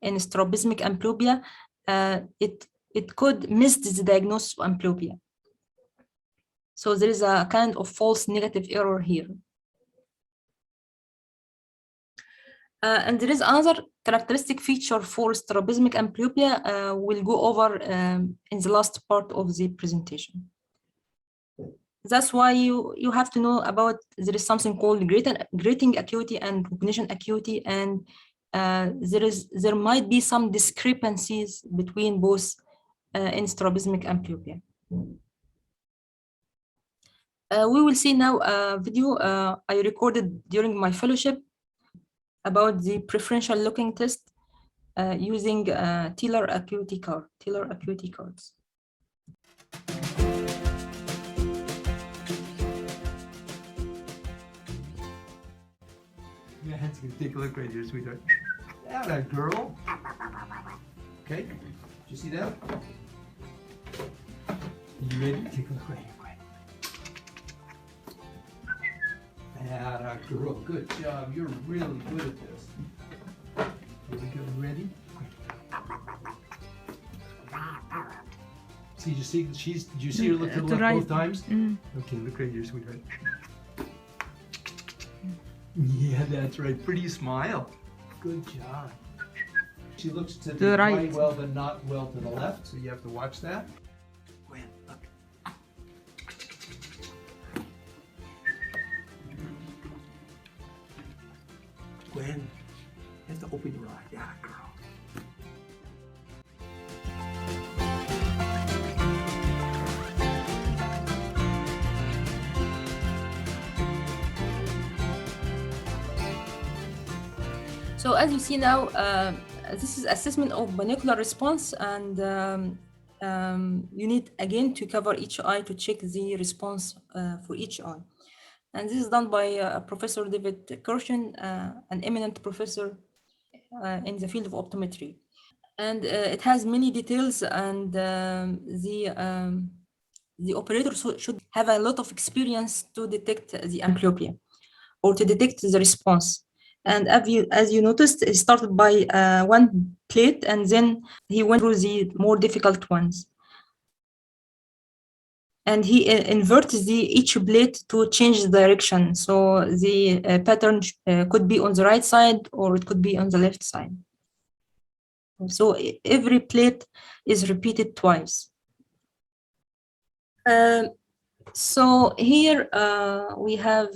A: in strabismic amblyopia, it could miss the diagnosis of amblyopia. So there is a kind of false negative error here. And there is another characteristic feature for strabismic amblyopia we'll go over in the last part of the presentation. That's why you have to know about, there is something called grating acuity and recognition acuity, and there might be some discrepancies between both in strabismic amblyopia. We will see now a video I recorded during my fellowship about the preferential looking test using Taylor acuity cards.
F: Yeah, that's gonna take a look right here, sweetheart. Yeah, that girl. Okay, did you see that? You ready? Take a look right here, quick. Yeah, that girl. Good job. You're really good at this. Here we go. Ready? See, did you see her look to the left both times? Okay, look right here, sweetheart. Yeah, that's right. Pretty smile. Good job. She looks to the right well, but not well to the left, so you have to watch that. Gwen, look. Gwen, you have to open your eye. Yeah, girl.
A: So as you see now, this is assessment of binocular response, and you need again to cover each eye to check the response for each eye. And this is done by Professor David Kirshen, an eminent professor in the field of optometry. And it has many details, and the operator should have a lot of experience to detect the amblyopia or to detect the response. And as you noticed, he started by one plate, and then he went through the more difficult ones. And he inverts each plate to change the direction. So the pattern could be on the right side, or it could be on the left side. So every plate is repeated twice. So here we have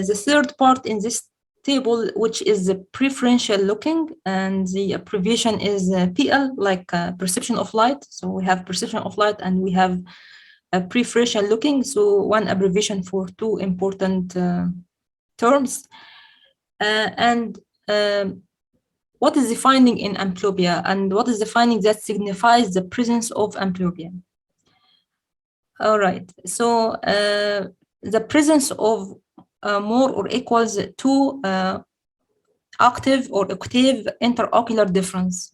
A: the third part in this table, which is the preferential looking, and the abbreviation is PL, like perception of light. So we have perception of light and we have a preferential looking. So one abbreviation for two important terms. What is the finding in amblyopia, and what is the finding that signifies the presence of amblyopia? All right. So the presence of more or equals to octave or octave interocular difference.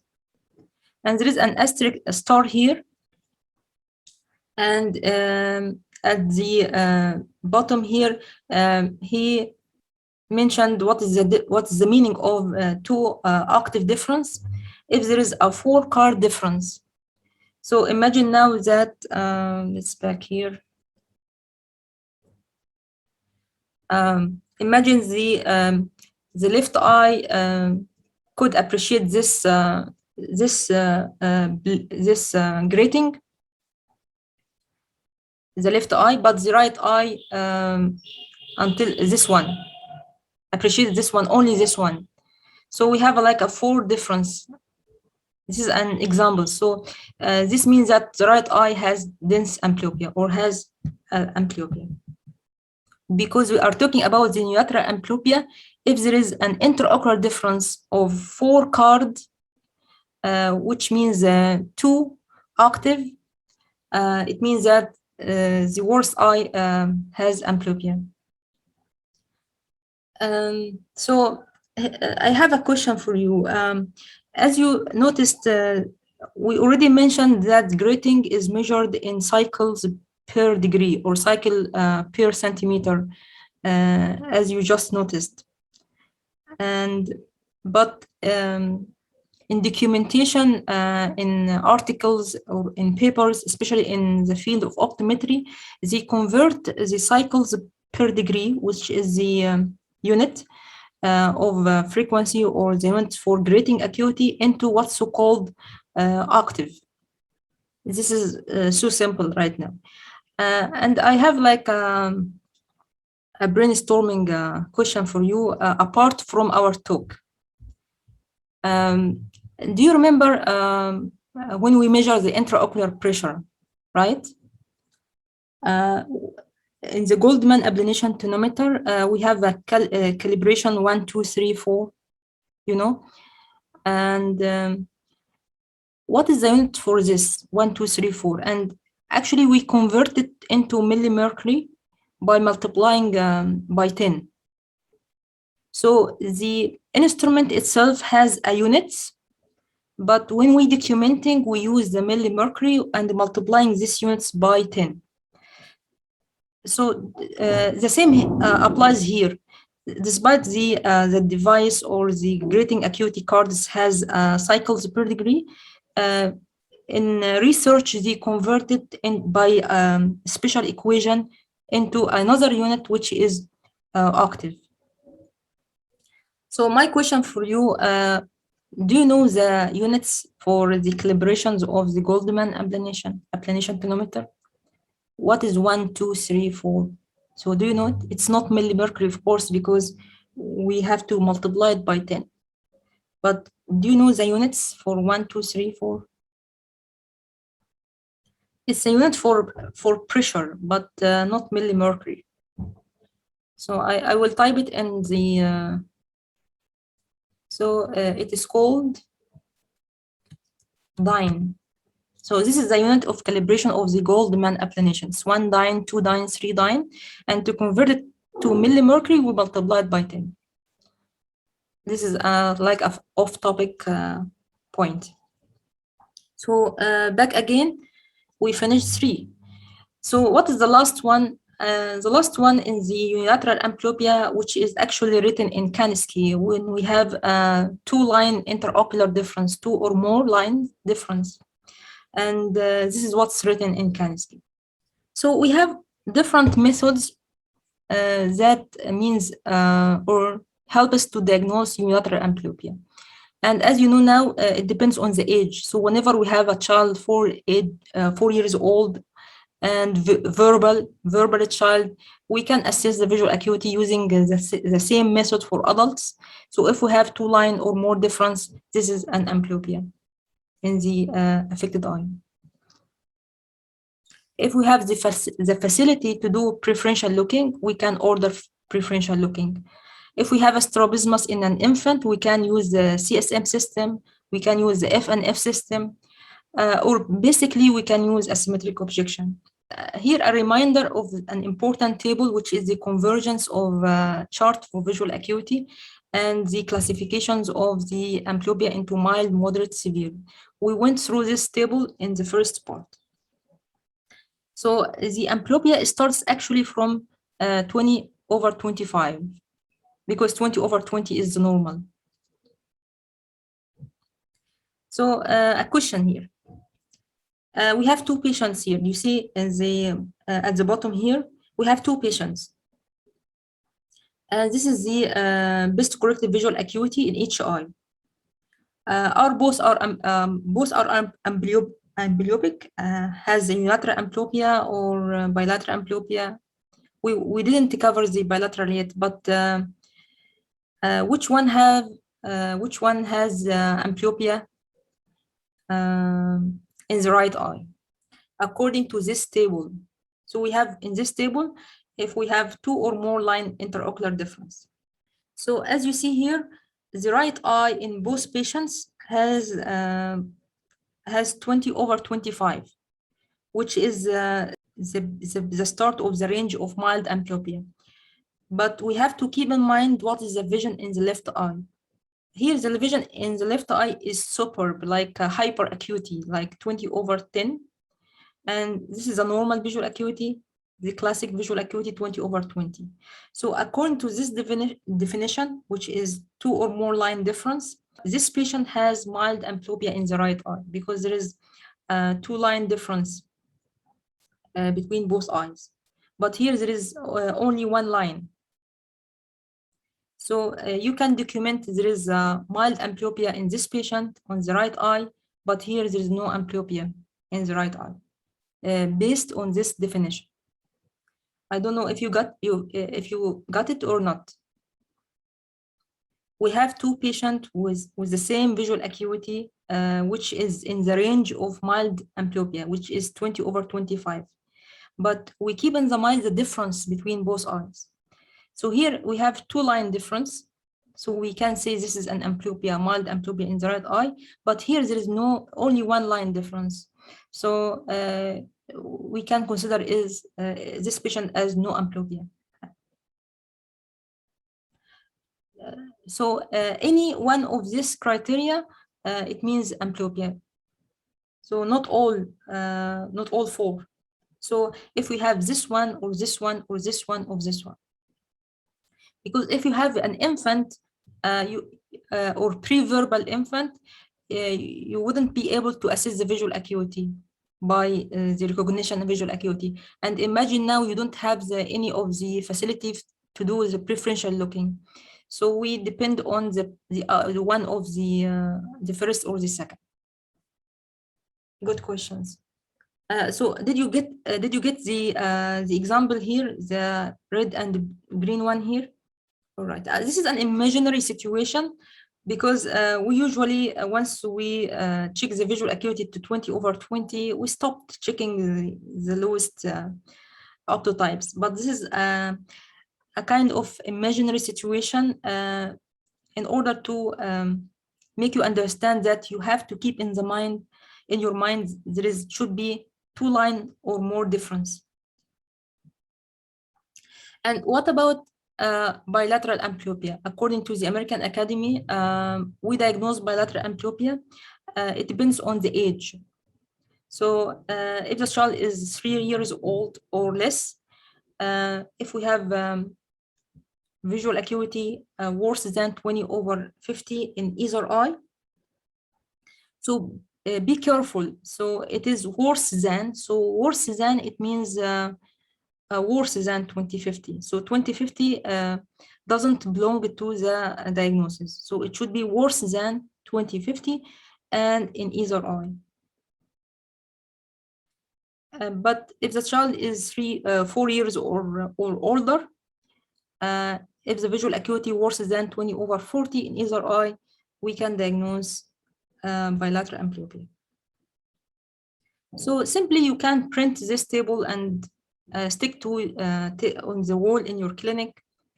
A: And there is an asterisk star here. And at the bottom here, he mentioned what is the meaning of two octave difference if there is a 4-card difference. So imagine now that let's back here. Imagine the left eye could appreciate this grating, the left eye, but the right eye until this one appreciate this one, only this one. So we have like a 4 difference. This is an example. So this means that the right eye has dense amblyopia or has amblyopia. Because we are talking about the unilateral amblyopia, if there is an interocular difference of 4 card, which means 2 octave, it means that the worst eye has amblyopia. So I have a question for you. As you noticed, we already mentioned that grating is measured in cycles per degree or cycle per centimeter, as you just noticed. But in documentation, in articles or in papers, especially in the field of optometry, they convert the cycles per degree, which is the unit of frequency or the unit for grating acuity, into what's so-called octave. This is so simple right now. And I have like a brainstorming question for you apart from our talk. Do you remember when we measure the intraocular pressure, right? In the Goldman ablation tonometer, we have a calibration 1, 2, 3, 4, you know. And what is the unit for this 1, 2, 3, 4? And actually, we convert it into millimercury by multiplying by 10. So the instrument itself has a unit, but when we documenting, we use the millimercury and multiplying these units by 10. So the same applies here. Despite the device or the grating acuity cards has cycles per degree, in research they convert it in by special equation into another unit, which is octave. So my question for you, do you know the units for the calibrations of the Goldman ablation tonometer? What is 1, 2, 3, 4? So do you know it? It's not millimercury, of course, because we have to multiply it by 10. But do you know the units for 1, 2, 3, 4? It's a unit for pressure, but not millimercury. So I will type it in the, it is called dyne. So this is the unit of calibration of the Goldman ablanations, 1 dyne, 2 dyne, 3 dyne, and to convert it to millimercury, we multiply it by 10. This is like an off-topic point. So back again, we finished 3. So what is the last one? The last one in the unilateral amblyopia, which is actually written in Kanski, when we have 2-line interocular difference, 2 or more line difference. And this is what's written in Kanski. So we have different methods that means or help us to diagnose unilateral amblyopia. And as you know now, it depends on the age. So whenever we have a child 4 years old and verbal child, we can assess the visual acuity using the same method for adults. So if we have 2-line or more difference, this is an amblyopia in the affected eye. If we have the facility to do preferential looking, we can order preferential looking. If we have a strabismus in an infant, we can use the CSM system, we can use the F and F system, or basically we can use asymmetric objection. here a reminder of an important table, which is the convergence of chart for visual acuity and the classifications of the amblyopia into mild, moderate, severe. We went through this table in the first part. So the amblyopia starts actually from 20/25, because 20/20 is the normal. So a question here. We have two patients here. You see at the bottom here, we have two patients. This is the best corrected visual acuity in each eye. Both are amblyopic, has unilateral amblyopia or bilateral amblyopia. We didn't cover the bilateral yet, but which one has amblyopia in the right eye, according to this table. So we have in this table, if we have 2 or more line interocular difference. So as you see here, the right eye in both patients has 20/25, which is the start of the range of mild amblyopia. But we have to keep in mind what is the vision in the left eye. Here, the vision in the left eye is superb, like hyper acuity, like 20/10. And this is a normal visual acuity, the classic visual acuity 20/20. So according to this definition, which is 2 or more line difference, this patient has mild amblyopia in the right eye because there is 2 line difference between both eyes. But here there is only 1 line. So you can document there is a mild amblyopia in this patient on the right eye, but here there is no amblyopia in the right eye, based on this definition. I don't know if you got it or not. We have 2 patients with the same visual acuity, which is in the range of mild amblyopia, which is 20/25. But we keep in the mind the difference between both eyes. So here we have 2 line difference. So we can say this is an amblyopia, mild amblyopia in the right eye, but here there is only 1 line difference. So we can consider this patient as no amblyopia. So any one of this criteria, it means amblyopia. So not all 4. So if we have this one or this one or this one or this one, because if you have an infant or pre-verbal infant, you wouldn't be able to assess the visual acuity by the recognition of visual acuity. And imagine now you don't have any of the facilities to do the preferential looking. So we depend on the one of the first or the second. Good questions. So did you get the example here, the red and green one here? All right. This is an imaginary situation because we usually once we check the visual acuity to 20/20, we stopped checking the lowest optotypes. But this is a kind of imaginary situation in order to make you understand that you have to keep in your mind there should be 2 line or more difference. And what about bilateral amblyopia? According to the American Academy, we diagnose bilateral amblyopia. It depends on the age. So if the child is 3 years old or less, if we have visual acuity worse than 20/50 in either eye, so be careful. So it is worse than. So worse than, it means worse than 20/50. So 20/50 doesn't belong to the diagnosis. So it should be worse than 20/50 and in either eye. But if the child is 4 years or older, if the visual acuity worse than 20/40 in either eye, we can diagnose bilateral amblyopia. So simply you can print this table and stick to on the wall in your clinic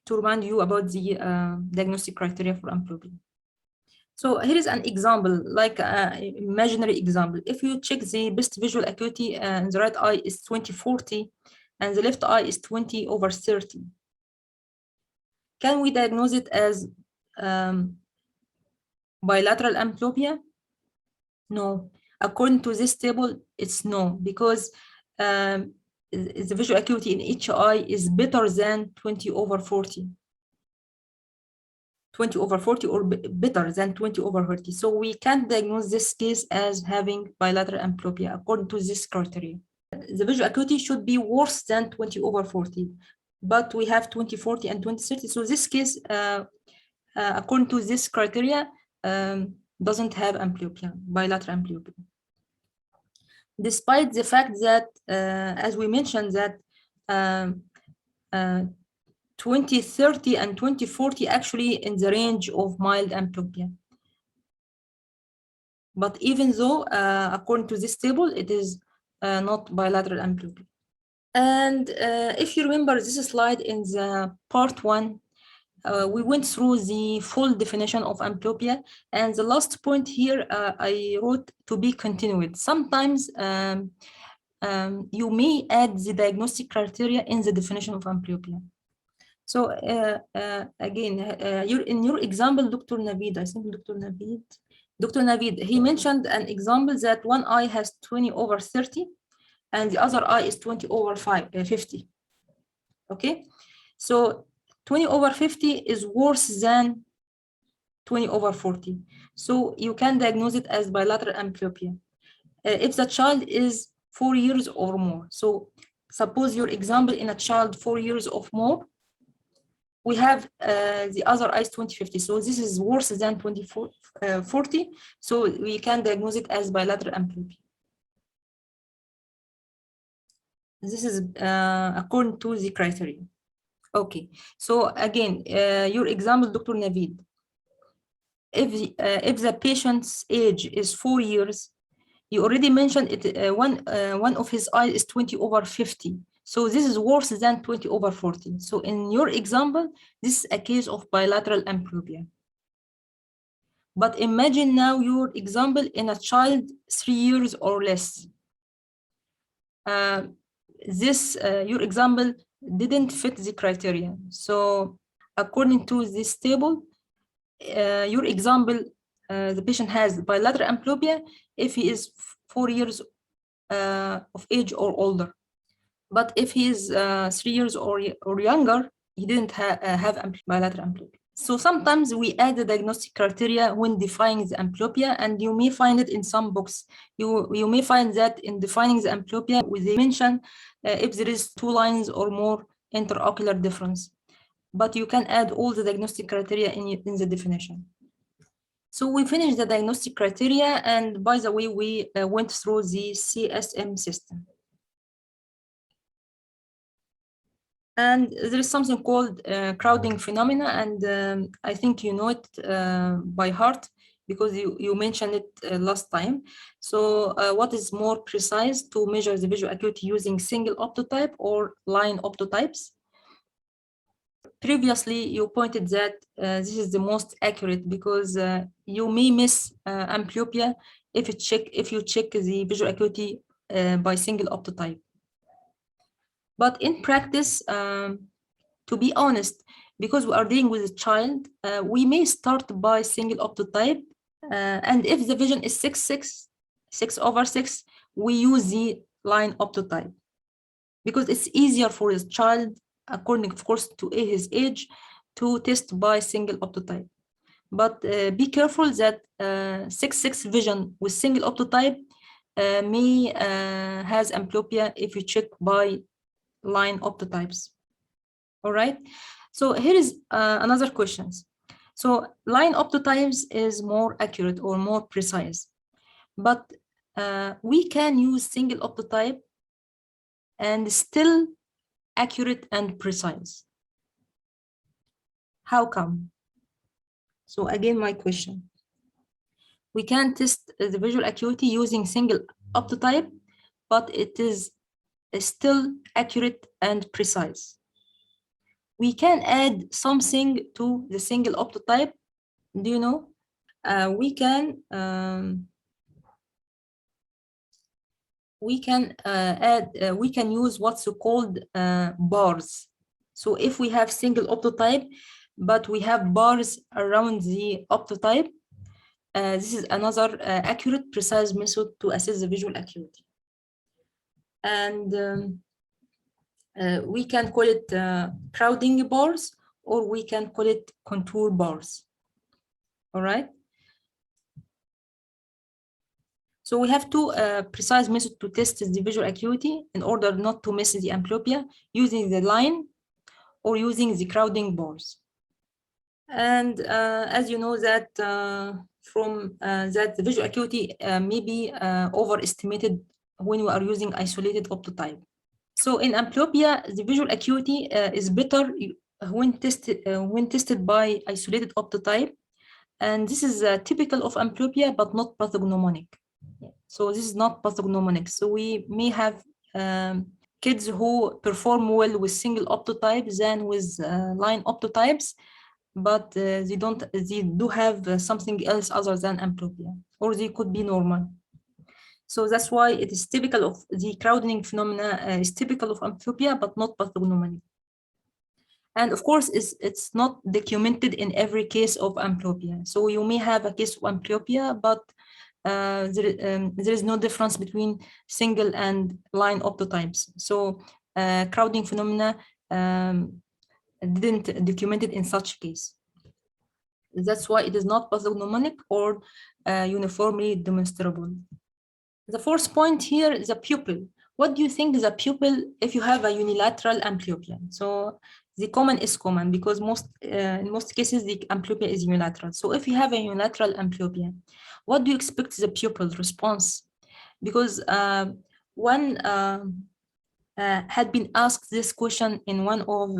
A: to remind you about the diagnostic criteria for amblyopia. So here is an example, like an imaginary example. If you check the best visual acuity and the right eye is 20/40 and the left eye is 20/30, can we diagnose it as bilateral amblyopia? No. According to this table, it's no, because the visual acuity in each eye is better than 20/40. 20/40 or better than 20/30. So we can't diagnose this case as having bilateral amblyopia according to this criteria. The visual acuity should be worse than 20/40, but we have 20/40 and 20/30. So this case, according to this criteria, doesn't have amblyopia, bilateral amblyopia. Despite the fact that, as we mentioned, that 20/30 and 20/40 actually in the range of mild amblyopia. But even though, according to this table, it is not bilateral amblyopia. And if you remember this slide in the part 1, we went through the full definition of amblyopia, and the last point here I wrote to be continued. Sometimes you may add the diagnostic criteria in the definition of amblyopia. So again, in your example, Dr. Navid, I think Dr. Navid, he mentioned an example that one eye has 20/30 and the other eye is 20/50. Okay, so 20/50 is worse than 20/40. So you can diagnose it as bilateral amblyopia if the child is 4 years or more. So suppose your example in a child 4 years or more, we have the other eye is 20/50. So this is worse than 20/40. So we can diagnose it as bilateral amblyopia. This is according to the criteria. Okay, so again, your example, Dr. Navid, if the patient's age is 4 years, you already mentioned it. One of his eyes is 20/50. So this is worse than 20/40. So in your example, this is a case of bilateral amblyopia. But imagine now your example in a child 3 years or less. Your example didn't fit the criteria. So according to this table, your example, the patient has bilateral amblyopia if he is 4 years of age or older. But if he is 3 years or younger, he didn't have bilateral amblyopia. So sometimes we add the diagnostic criteria when defining the amblyopia, and you may find it in some books. You may find that in defining the amblyopia, they mention if there is 2 lines or more interocular difference. But you can add all the diagnostic criteria in the definition. So we finished the diagnostic criteria, and by the way, we went through the CSM system. And there is something called crowding phenomena, and I think you know it by heart because you mentioned it last time. So what is more precise to measure the visual acuity using single optotype or line optotypes? Previously, you pointed that this is the most accurate because you may miss amblyopia if you check the visual acuity by single optotype. But in practice, to be honest, because we are dealing with a child, we may start by single optotype, and if the vision is 6/6, we use the line optotype because it's easier for the child, according, of course, to his age, to test by single optotype. But be careful that 6/6 vision with single optotype may has amblyopia if you check by line optotypes. All right, so here is another question. So line optotypes is more accurate or more precise, but we can use single optotype and still accurate and precise. How come? So again, my question. We can test the visual acuity using single optotype, but it is still accurate and precise. We can add something to the single optotype. Do you know? we can we can use what's called bars. So if we have single optotype, but we have bars around the optotype, this is another accurate, precise method to assess the visual acuity. And we can call it crowding bars, or we can call it contour bars. All right. So we have two precise methods to test the visual acuity in order not to miss the amblyopia, using the line or using the crowding bars. And as you know that that the visual acuity may be overestimated when we are using isolated optotype. So in amblyopia, the visual acuity is better when tested by isolated optotype, and this is typical of amblyopia but not pathognomonic. So this is not pathognomonic. So we may have kids who perform well with single optotypes than with line optotypes, but they do have something else other than amblyopia, or they could be normal. So that's why it is typical of the crowding phenomena, is typical of amblyopia, but not pathognomonic. And of course, it's not documented in every case of amblyopia. So you may have a case of amblyopia, but there is no difference between single and line optotypes. So crowding phenomena didn't document it in such case. That's why it is not pathognomonic or uniformly demonstrable. The fourth point here is a pupil. What do you think is a pupil if you have a unilateral amblyopia? So the common is common because in most cases the amblyopia is unilateral. So if you have a unilateral amblyopia, what do you expect the pupil response? Because one had been asked this question in one of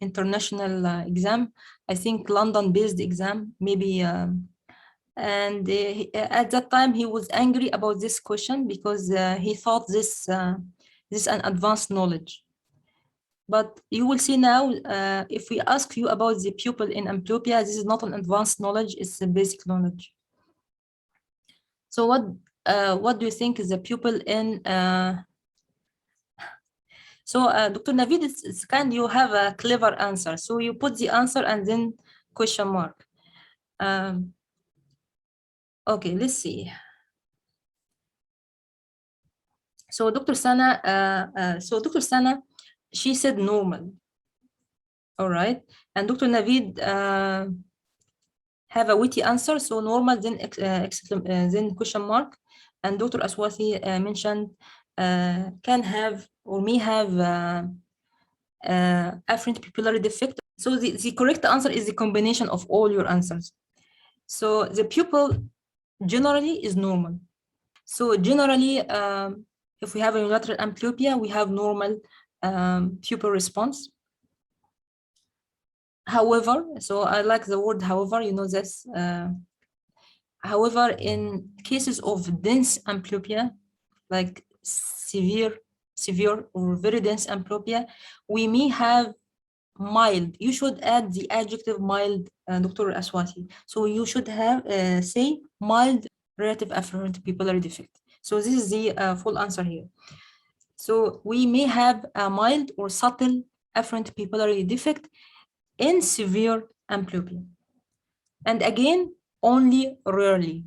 A: international exam, I think London-based exam, maybe. And at that time, he was angry about this question because he thought this is an advanced knowledge. But you will see now, if we ask you about the pupil in amblyopia, this is not an advanced knowledge, it's a basic knowledge. So what do you think is the pupil in? Dr. Navid, it's kind you have a clever answer. So you put the answer and then question mark. Okay, let's see. So Dr. Sana, she said normal. All right, and Dr. Navid have a witty answer, so normal, then question mark, and Dr. Aswathi mentioned can have or may have afferent pupillary defect. So the correct answer is the combination of all your answers. So the pupil generally is normal. So generally, if we have a unilateral amblyopia, we have normal pupil response. However, so I like the word however, you know this. However, in cases of dense amblyopia, like severe or very dense amblyopia, we may have mild. You should add the adjective mild, Dr. Aswati. So you should have say mild relative afferent pupillary defect. So this is the full answer here. So we may have a mild or subtle afferent pupillary defect in severe amblyopia. And again, only rarely.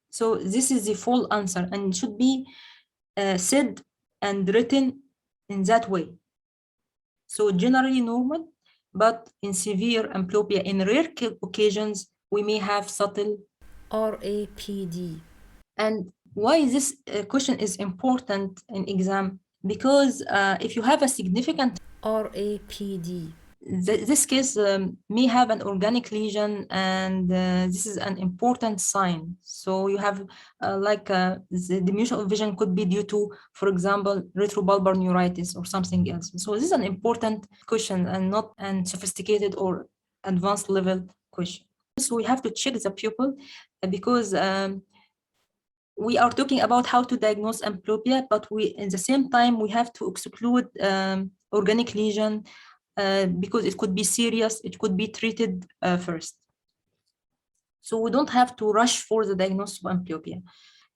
A: So this is the full answer and it should be said and written in that way. So generally normal, but in severe amblyopia, in rare occasions, we may have subtle RAPD. And why this question is important in exam? Because if you have a significant RAPD, this case may have an organic lesion, and this is an important sign. So you have the diminution of vision could be due to, for example, retrobulbar neuritis or something else. So this is an important question and not an sophisticated or advanced level question. So we have to check the pupil because we are talking about how to diagnose amblyopia, but in the same time, we have to exclude organic lesion because it could be serious, it could be treated first. So we don't have to rush for the diagnosis of amblyopia.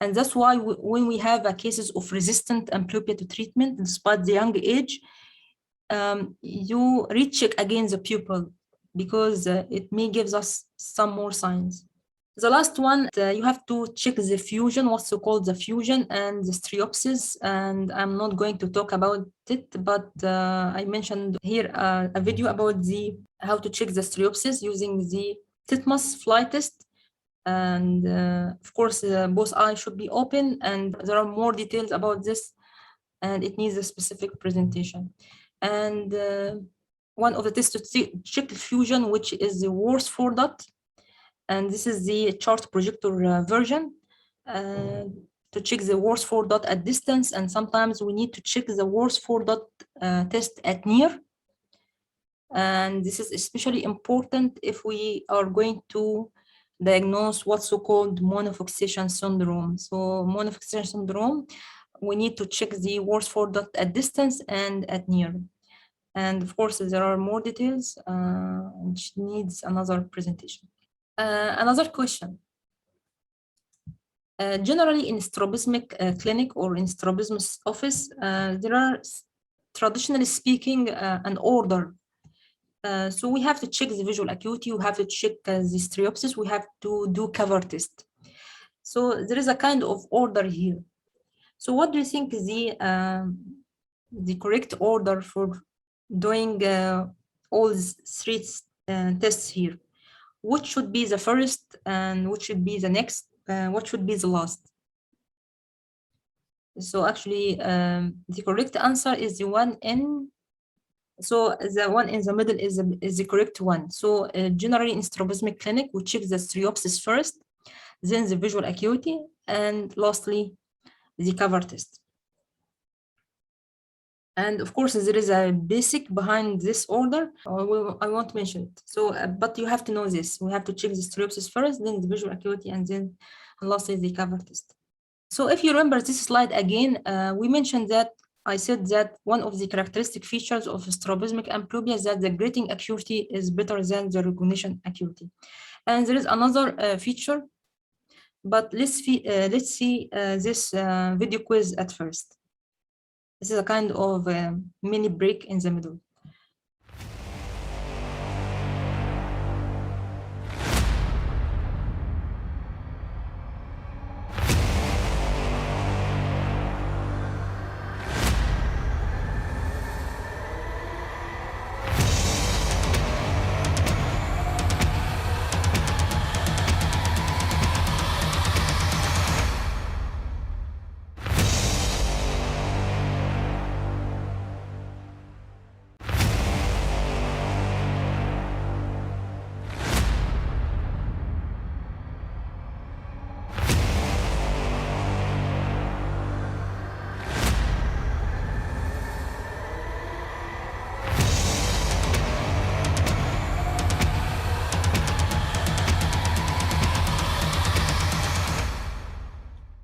A: And that's why when we have cases of resistant amblyopia to treatment, despite the young age, you recheck again the pupil because it may give us some more signs. The last one, you have to check the fusion, what's called the fusion and the striopsis. And I'm not going to talk about it, but I mentioned here a video about how to check the striopsis using the titmus fly test. And of course, both eyes should be open, and there are more details about this, and it needs a specific presentation. And one of the tests to check fusion, which is the Worsford dot. And this is the chart projector version to check the Worsford dot at distance. And sometimes we need to check the Worsford dot test at near. And this is especially important if we are going to diagnose what's so-called monofixation syndrome. So monofixation syndrome, we need to check the Worsford dot at distance and at near. And of course, there are more details, which needs another presentation. Another question. Generally in strabismic clinic or in strabismus office, there are, traditionally speaking, an order. So we have to check the visual acuity, we have to check the striopsis, we have to do cover test. So there is a kind of order here. So what do you think is the correct order for doing all three tests here? What should be the first and what should be the next? What should be the last? So actually, the correct answer is the one in. So the one in the middle is the correct one. So generally in strabismic clinic, we check the striopsis first, then the visual acuity, and lastly, the cover test. And of course, there is a basic behind this order. I won't mention it. So, but you have to know this. We have to check the striopsis first, then the visual acuity, and then lastly the cover test. So if you remember this slide again, we mentioned that I said that one of the characteristic features of strabismic amblyopia is that the grating acuity is better than the recognition acuity. And there is another feature, but let's see this video quiz at first. This is a kind of mini break in the middle.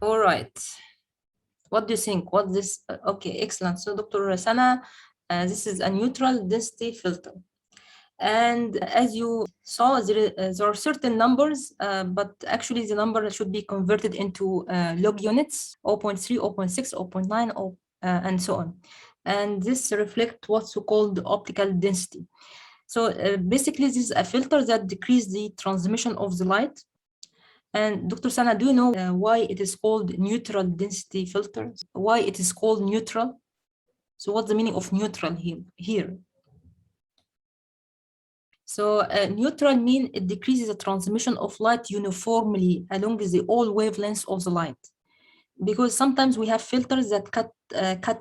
A: All right. What do you think? What this? Okay, excellent. So Dr. Sana, this is a neutral density filter. And as you saw, there are certain numbers, but actually the number should be converted into log units, 0.3, 0.6, 0.9, and so on. And this reflects what's called optical density. So basically, this is a filter that decreases the transmission of the light. And Dr. Sana, do you know why it is called neutral density filter? Why it is called neutral? So what's the meaning of neutral here? So neutral means it decreases the transmission of light uniformly along the all wavelengths of the light. Because sometimes we have filters that cut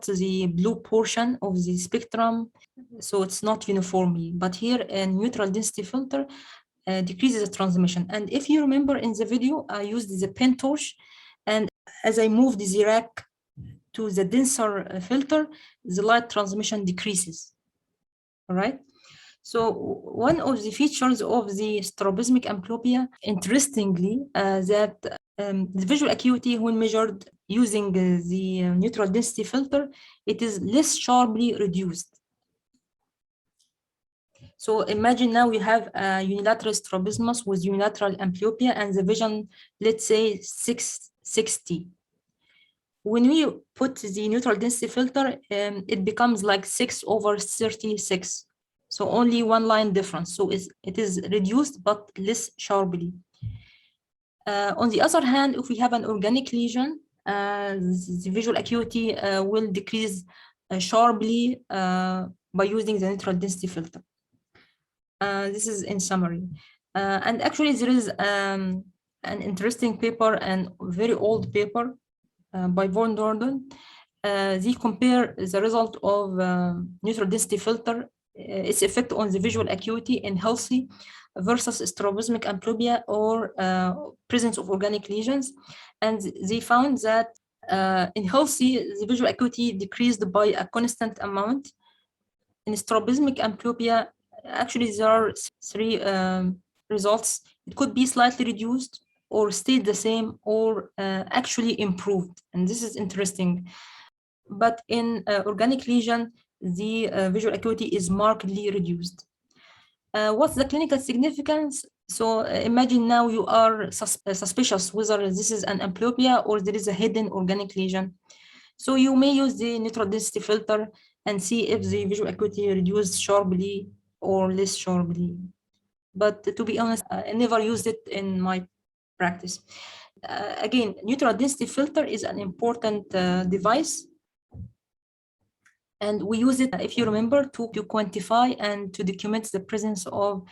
A: the blue portion of the spectrum, so it's not uniformly. But here a neutral density filter decreases the transmission. And if you remember in the video, I used the pen torch, and as I moved the rack to the denser filter, the light transmission decreases. All right. So one of the features of the strabismic amblyopia, interestingly, that the visual acuity when measured using the neutral density filter, it is less sharply reduced. So imagine now we have a unilateral strabismus with unilateral amblyopia and the vision, let's say 660. When we put the neutral density filter, it becomes like 6/36. So only one line difference. So it is reduced but less sharply. On the other hand, if we have an organic lesion, the visual acuity will decrease sharply by using the neutral density filter. This is in summary. And actually there is an interesting paper and very old paper by Von Dorden. They compare the result of neutral density filter, its effect on the visual acuity in healthy versus strabismic amblyopia or presence of organic lesions. And they found that in healthy, the visual acuity decreased by a constant amount. In strabismic amblyopia, actually there are three results. It could be slightly reduced or stayed the same or actually improved. And this is interesting. But in organic lesion, the visual acuity is markedly reduced. What's the clinical significance? So imagine now you are suspicious whether this is an amblyopia or there is a hidden organic lesion. So you may use the neutral density filter and see if the visual acuity reduced sharply or less sharply. But to be honest, I never used it in my practice. Again, neutral density filter is an important device. And we use it, if you remember, to quantify and to document the presence of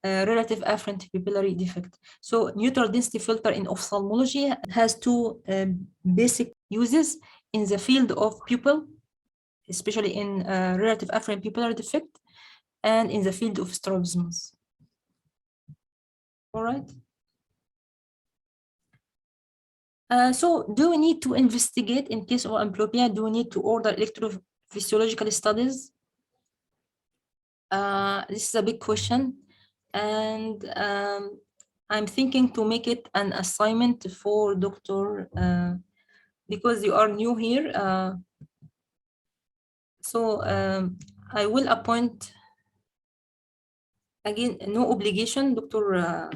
A: relative afferent pupillary defect. So neutral density filter in ophthalmology has two basic uses in the field of pupil, especially in relative afferent pupillary defect, and in the field of strabismus. All right. So do we need to investigate in case of amblyopia? Do we need to order electrophysiological studies? This is a big question. And I'm thinking to make it an assignment for Dr. Because you are new here. So I will appoint, again, no obligation, Dr.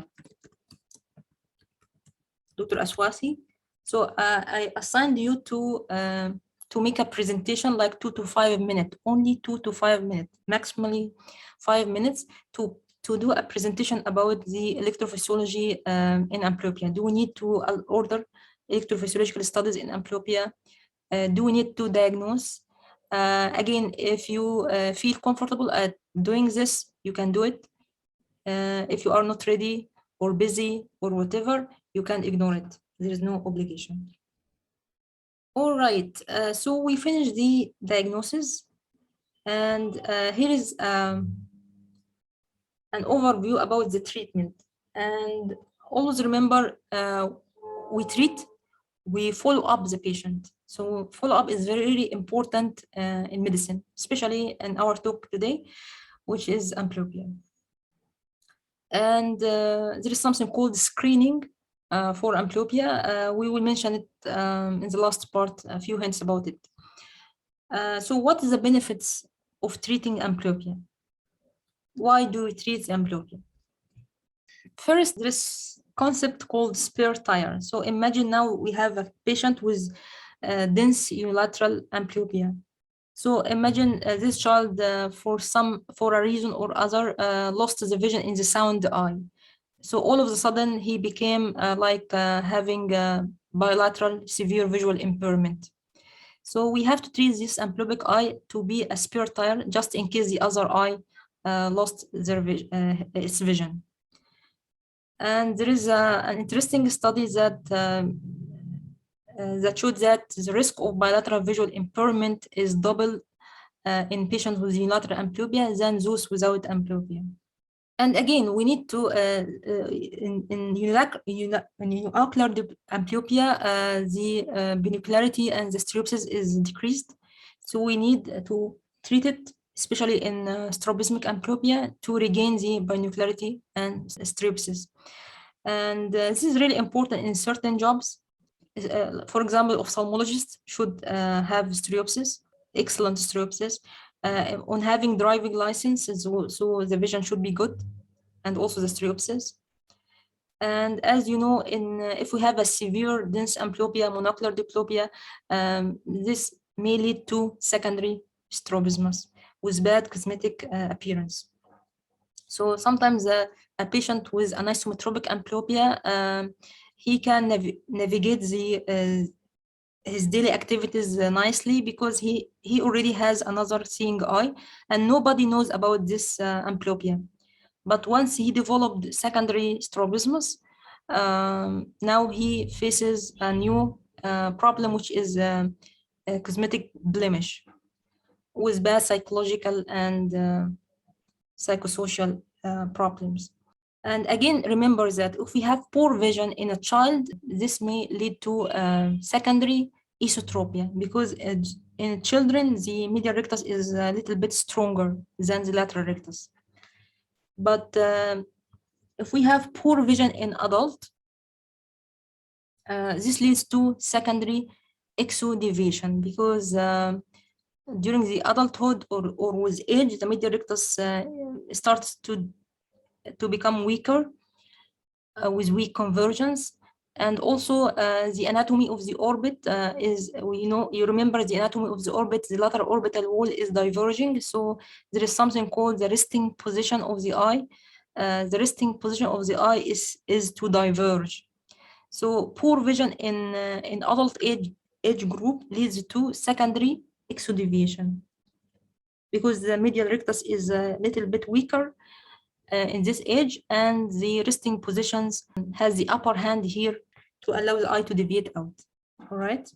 A: Aswasi. So I assigned you to make a presentation like 2 to 5 minutes, only 2 to 5 minutes, maximally 5 minutes to do a presentation about the electrophysiology in amblyopia. Do we need to order electrophysiological studies in amblyopia? Do we need to diagnose? Again, if you feel comfortable at doing this, you can do it. If you are not ready or busy or whatever, you can ignore it. There is no obligation. All right, so we finished the diagnosis, and here is an overview about the treatment. And always remember, we treat, we follow up the patient. So follow-up is very, really important in medicine, especially in our talk today, which is amblyopia. And there is something called screening for amblyopia. We will mention it in the last part, a few hints about it. So what is the benefits of treating amblyopia? Why do we treat amblyopia? First, there is concept called spare tire. So imagine now we have a patient with dense unilateral amblyopia. So imagine this child, for a reason or other, lost the vision in the sound eye. So all of a sudden he became having bilateral severe visual impairment. So we have to treat this amblyopic eye to be a spare tire, just in case the other eye lost its vision. And there is an interesting study that showed that the risk of bilateral visual impairment is double in patients with unilateral amblyopia than those without amblyopia. And again, we need to, in ocular amblyopia, the binocularity and the stereopsis is decreased. So we need to treat it, especially in strabismic amblyopia, to regain the binocularity and stereopsis. And this is really important in certain jobs. For example, ophthalmologists should have stereopsis, excellent stereopsis. on having driving license, so the vision should be good, and also the striopsis. And as you know, if we have a severe dense amblyopia, monocular diplopia, this may lead to secondary strabismus with bad cosmetic appearance. So sometimes a patient with an isometropic amblyopia, he can navigate his daily activities nicely because he already has another seeing eye, and nobody knows about this amblyopia. But once he developed secondary strabismus, now he faces a new problem, which is a cosmetic blemish with bad psychological and psychosocial problems. And again, remember that if we have poor vision in a child, this may lead to secondary esotropia, because in children, the medial rectus is a little bit stronger than the lateral rectus. But if we have poor vision in adult, this leads to secondary exodeviation, because during the adulthood or with age, the medial rectus starts to become weaker with weak convergence. And also the anatomy of the orbit you remember the anatomy of the orbit, the lateral orbital wall is diverging. So there is something called the resting position of the eye. The resting position of the eye is to diverge. So poor vision in adult age group leads to secondary exodeviation, because the medial rectus is a little bit weaker in this age, and the resting positions has the upper hand here to allow the eye to deviate out. All right.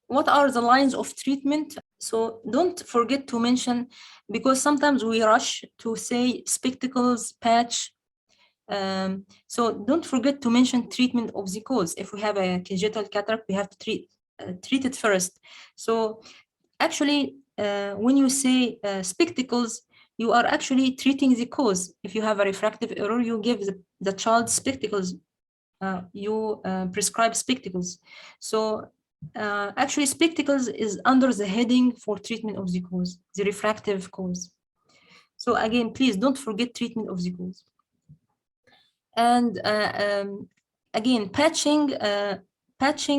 A: What are the lines of treatment? So don't forget to mention, because sometimes we rush to say spectacles, patch. So don't forget to mention treatment of the cause. If we have a congenital cataract, we have to treat it first. So actually, when you say spectacles, you are actually treating the cause. If you have a refractive error, you give the child spectacles. You prescribe spectacles. So actually, spectacles is under the heading for treatment of the cause, the refractive cause. So again, please don't forget treatment of the cause. And again, patching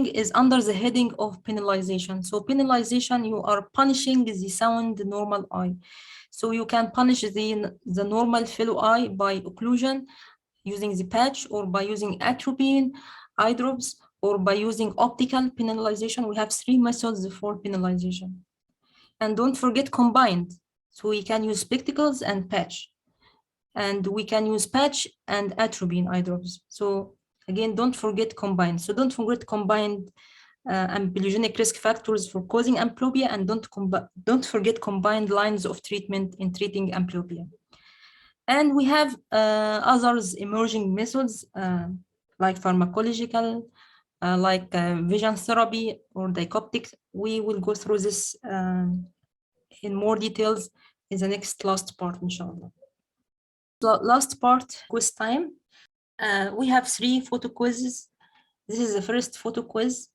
A: is under the heading of penalization. So penalization, you are punishing the sound normal eye. So you can punish the normal fellow eye by occlusion using the patch, or by using atropine, eye drops, or by using optical penalization. We have 3 methods for penalization. And don't forget combined. So we can use spectacles and patch. And we can use patch and atropine eye drops. So again, don't forget combined. So don't forget combined amblyogenic risk factors for causing amblyopia, and don't forget combined lines of treatment in treating amblyopia. And we have others emerging methods like pharmacological, like vision therapy or diagnostic. We will go through this in more details in the last part, inshallah. Last part, quiz time. We have 3 photo quizzes. This is the first photo quiz.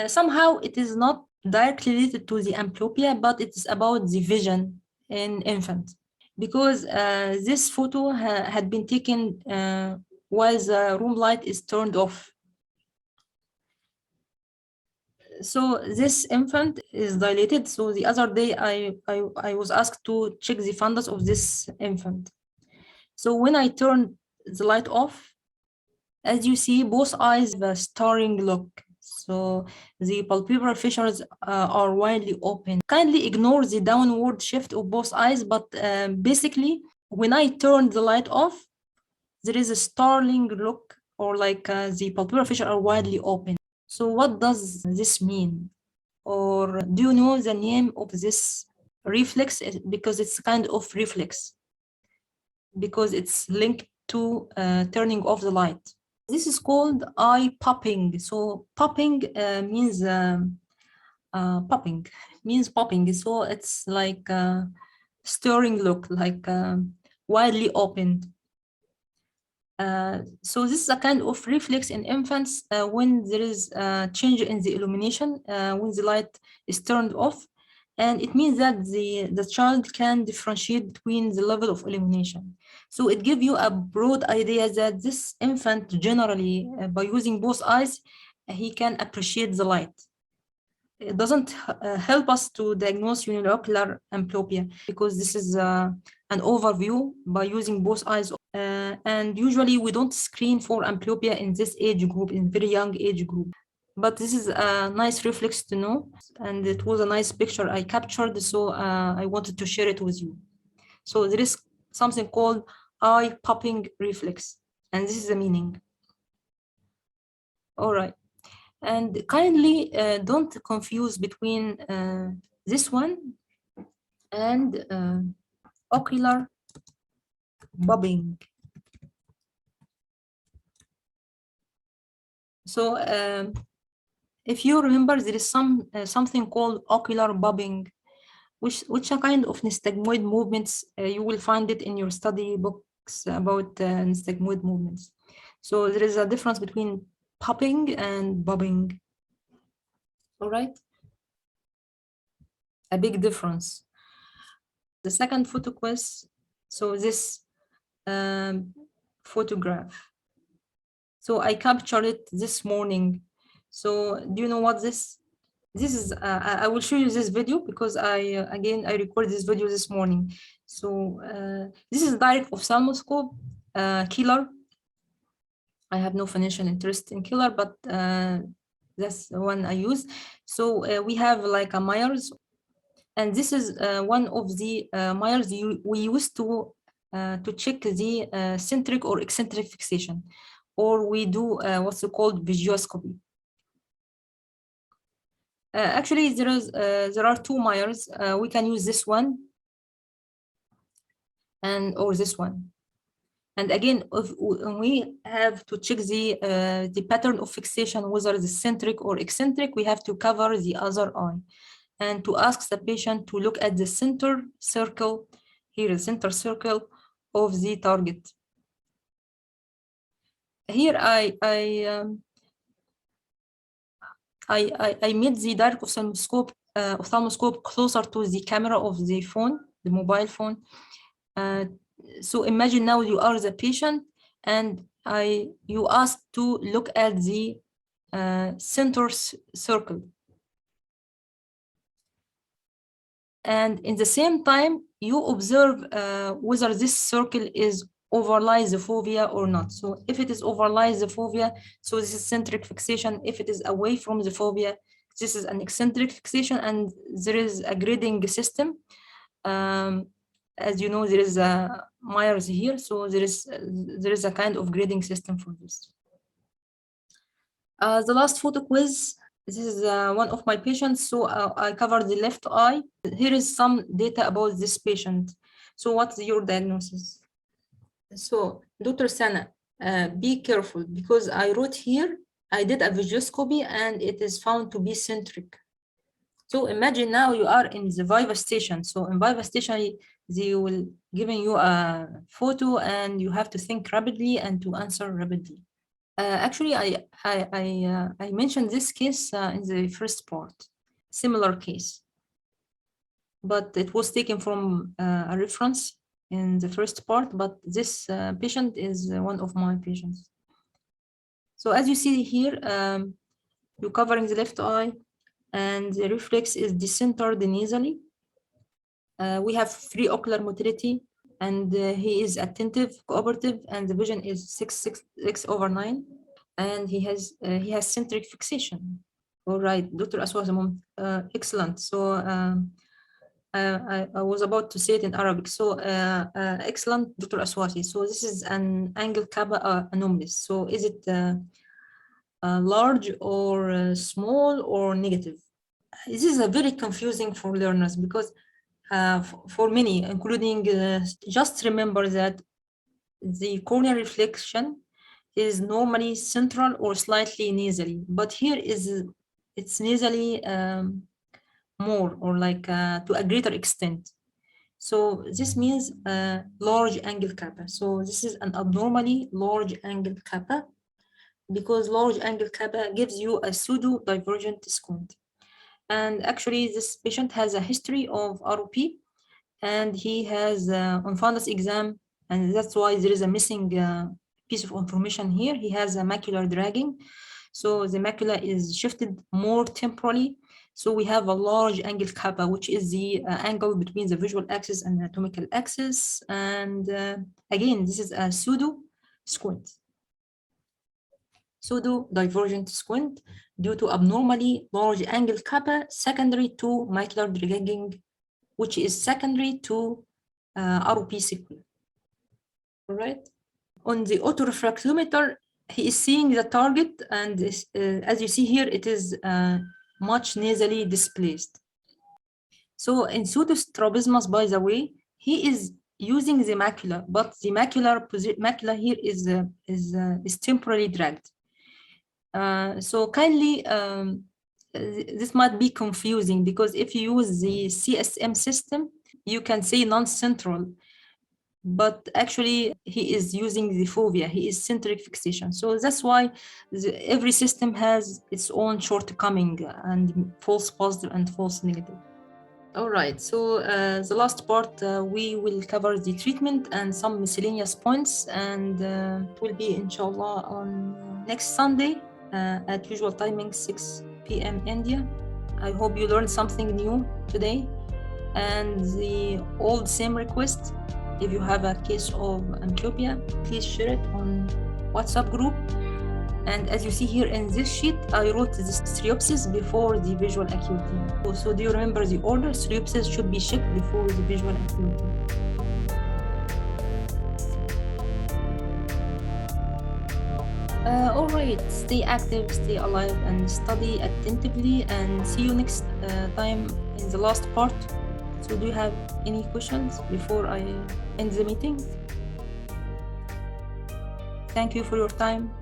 A: Somehow it is not directly related to the amblyopia, but it's about the vision in infant, because this photo had been taken while the room light is turned off. So this infant is dilated. So the other day I was asked to check the fundus of this infant. So when I turned the light off, as you see, both eyes have a staring look. So the palpebral fissures are widely open. Kindly ignore the downward shift of both eyes, but basically, when I turned the light off, there is a staring look, or like the palpebral fissures are widely open. So what does this mean? Or do you know the name of this reflex? Because it's kind of reflex, because it's linked to turning off the light. This is called eye popping. So popping means popping. So it's like a stirring look, like widely opened. So this is a kind of reflex in infants when there is a change in the illumination, when the light is turned off, And it means that the child can differentiate between the level of illumination. So it gives you a broad idea that this infant generally, by using both eyes, he can appreciate the light. It doesn't help us to diagnose unilocular amblyopia because this is an overview by using both eyes. And usually we don't screen for amblyopia in this age group, in very young age group. But this is a nice reflex to know, and it was a nice picture I captured, so I wanted to share it with you. So there is something called eye popping reflex, and this is the meaning. All right, and kindly don't confuse between this one and ocular bobbing. So if you remember, there is something called ocular bobbing, which are kind of nystagmoid movements. You will find it in your study books about nystagmoid movements. So there is a difference between popping and bobbing. All right, a big difference. The second photo quiz. So this photograph. So I captured it this morning. So do you know what this? This is, I will show you this video because I recorded this video this morning. So this is direct ophthalmoscope killer. I have no financial interest in killer, but that's the one I use. So we have like a Myers, and this is one of the Myers we use to check the centric or eccentric fixation, or we do what's called visuoscopy. Actually, there are two Myers. We can use this one or this one. And again, if we have to check the pattern of fixation, whether it's centric or eccentric, we have to cover the other eye and to ask the patient to look at the center circle, here the center circle of the target. Here I made the direct ophthalmoscope closer to the camera of the phone, the mobile phone. So imagine now you are the patient and you ask to look at the center circle. And in the same time, you observe whether this circle is overlies the fovea or not. So if it is overlies the fovea, so this is centric fixation. If it is away from the fovea, this is an eccentric fixation, and there is a grading system. As you know, there is a Myers here, so there is a kind of grading system for this. The last photo quiz. This is one of my patients, so I covered the left eye. Here is some data about this patient. So what's your diagnosis? So Dr. Sana, be careful because I wrote here, I did a visuoscopy and it is found to be centric. So imagine now you are in the Viva station. So in Viva station, they will giving you a photo and you have to think rapidly and to answer rapidly. Actually, I mentioned this case in the first part, similar case, but it was taken from a reference in the first part, but this patient is one of my patients. So as you see here, you're covering the left eye and the reflex is decentered nasally. We have free ocular motility and he is attentive, cooperative, and the vision is 6/9, and he has centric fixation. All right, Dr. Aswasi, excellent. So I was about to say it in Arabic. So excellent, Dr. Aswasi. So this is an angle kappa anomalous. So is it large or small or negative? This is very confusing for learners because for many, including just remember that the corneal reflection is normally central or slightly nasally, but here it's nasally more or like to a greater extent. So this means large angle kappa. So this is an abnormally large angle kappa because large angle kappa gives you a pseudo divergent squint. And actually, this patient has a history of ROP, and he has on fundus exam, and that's why there is a missing piece of information here. He has a macular dragging. So the macula is shifted more temporally. So we have a large angle kappa, which is the angle between the visual axis and anatomical axis. And again, this is a pseudo squint. Pseudo divergent squint due to abnormally large angle kappa secondary to macular dragging, which is secondary to ROP sequelae. All right. On the autorefractometer, he is seeing the target, and as you see here, it is much nasally displaced. So in pseudostrabismus, by the way, he is using the macula, but the macula here is temporarily dragged. So kindly, this might be confusing, because if you use the CSM system, you can say non-central, but actually he is using the fovea, he is centric fixation. So that's why every system has its own shortcoming and false positive and false negative. All right, so the last part, we will cover the treatment and some miscellaneous points, and it will be inshallah on next Sunday at usual timing, 6 p.m. India. I hope you learned something new today. And the old same request, if you have a case of amblyopia, please share it on WhatsApp group. And as you see here in this sheet, I wrote this striopsis before the visual acuity. So do you remember the order? Striopsis should be checked before the visual acuity. All right, stay active, stay alive, and study attentively, and see you next time in the last part. So do you have any questions before I end the meeting? Thank you for your time.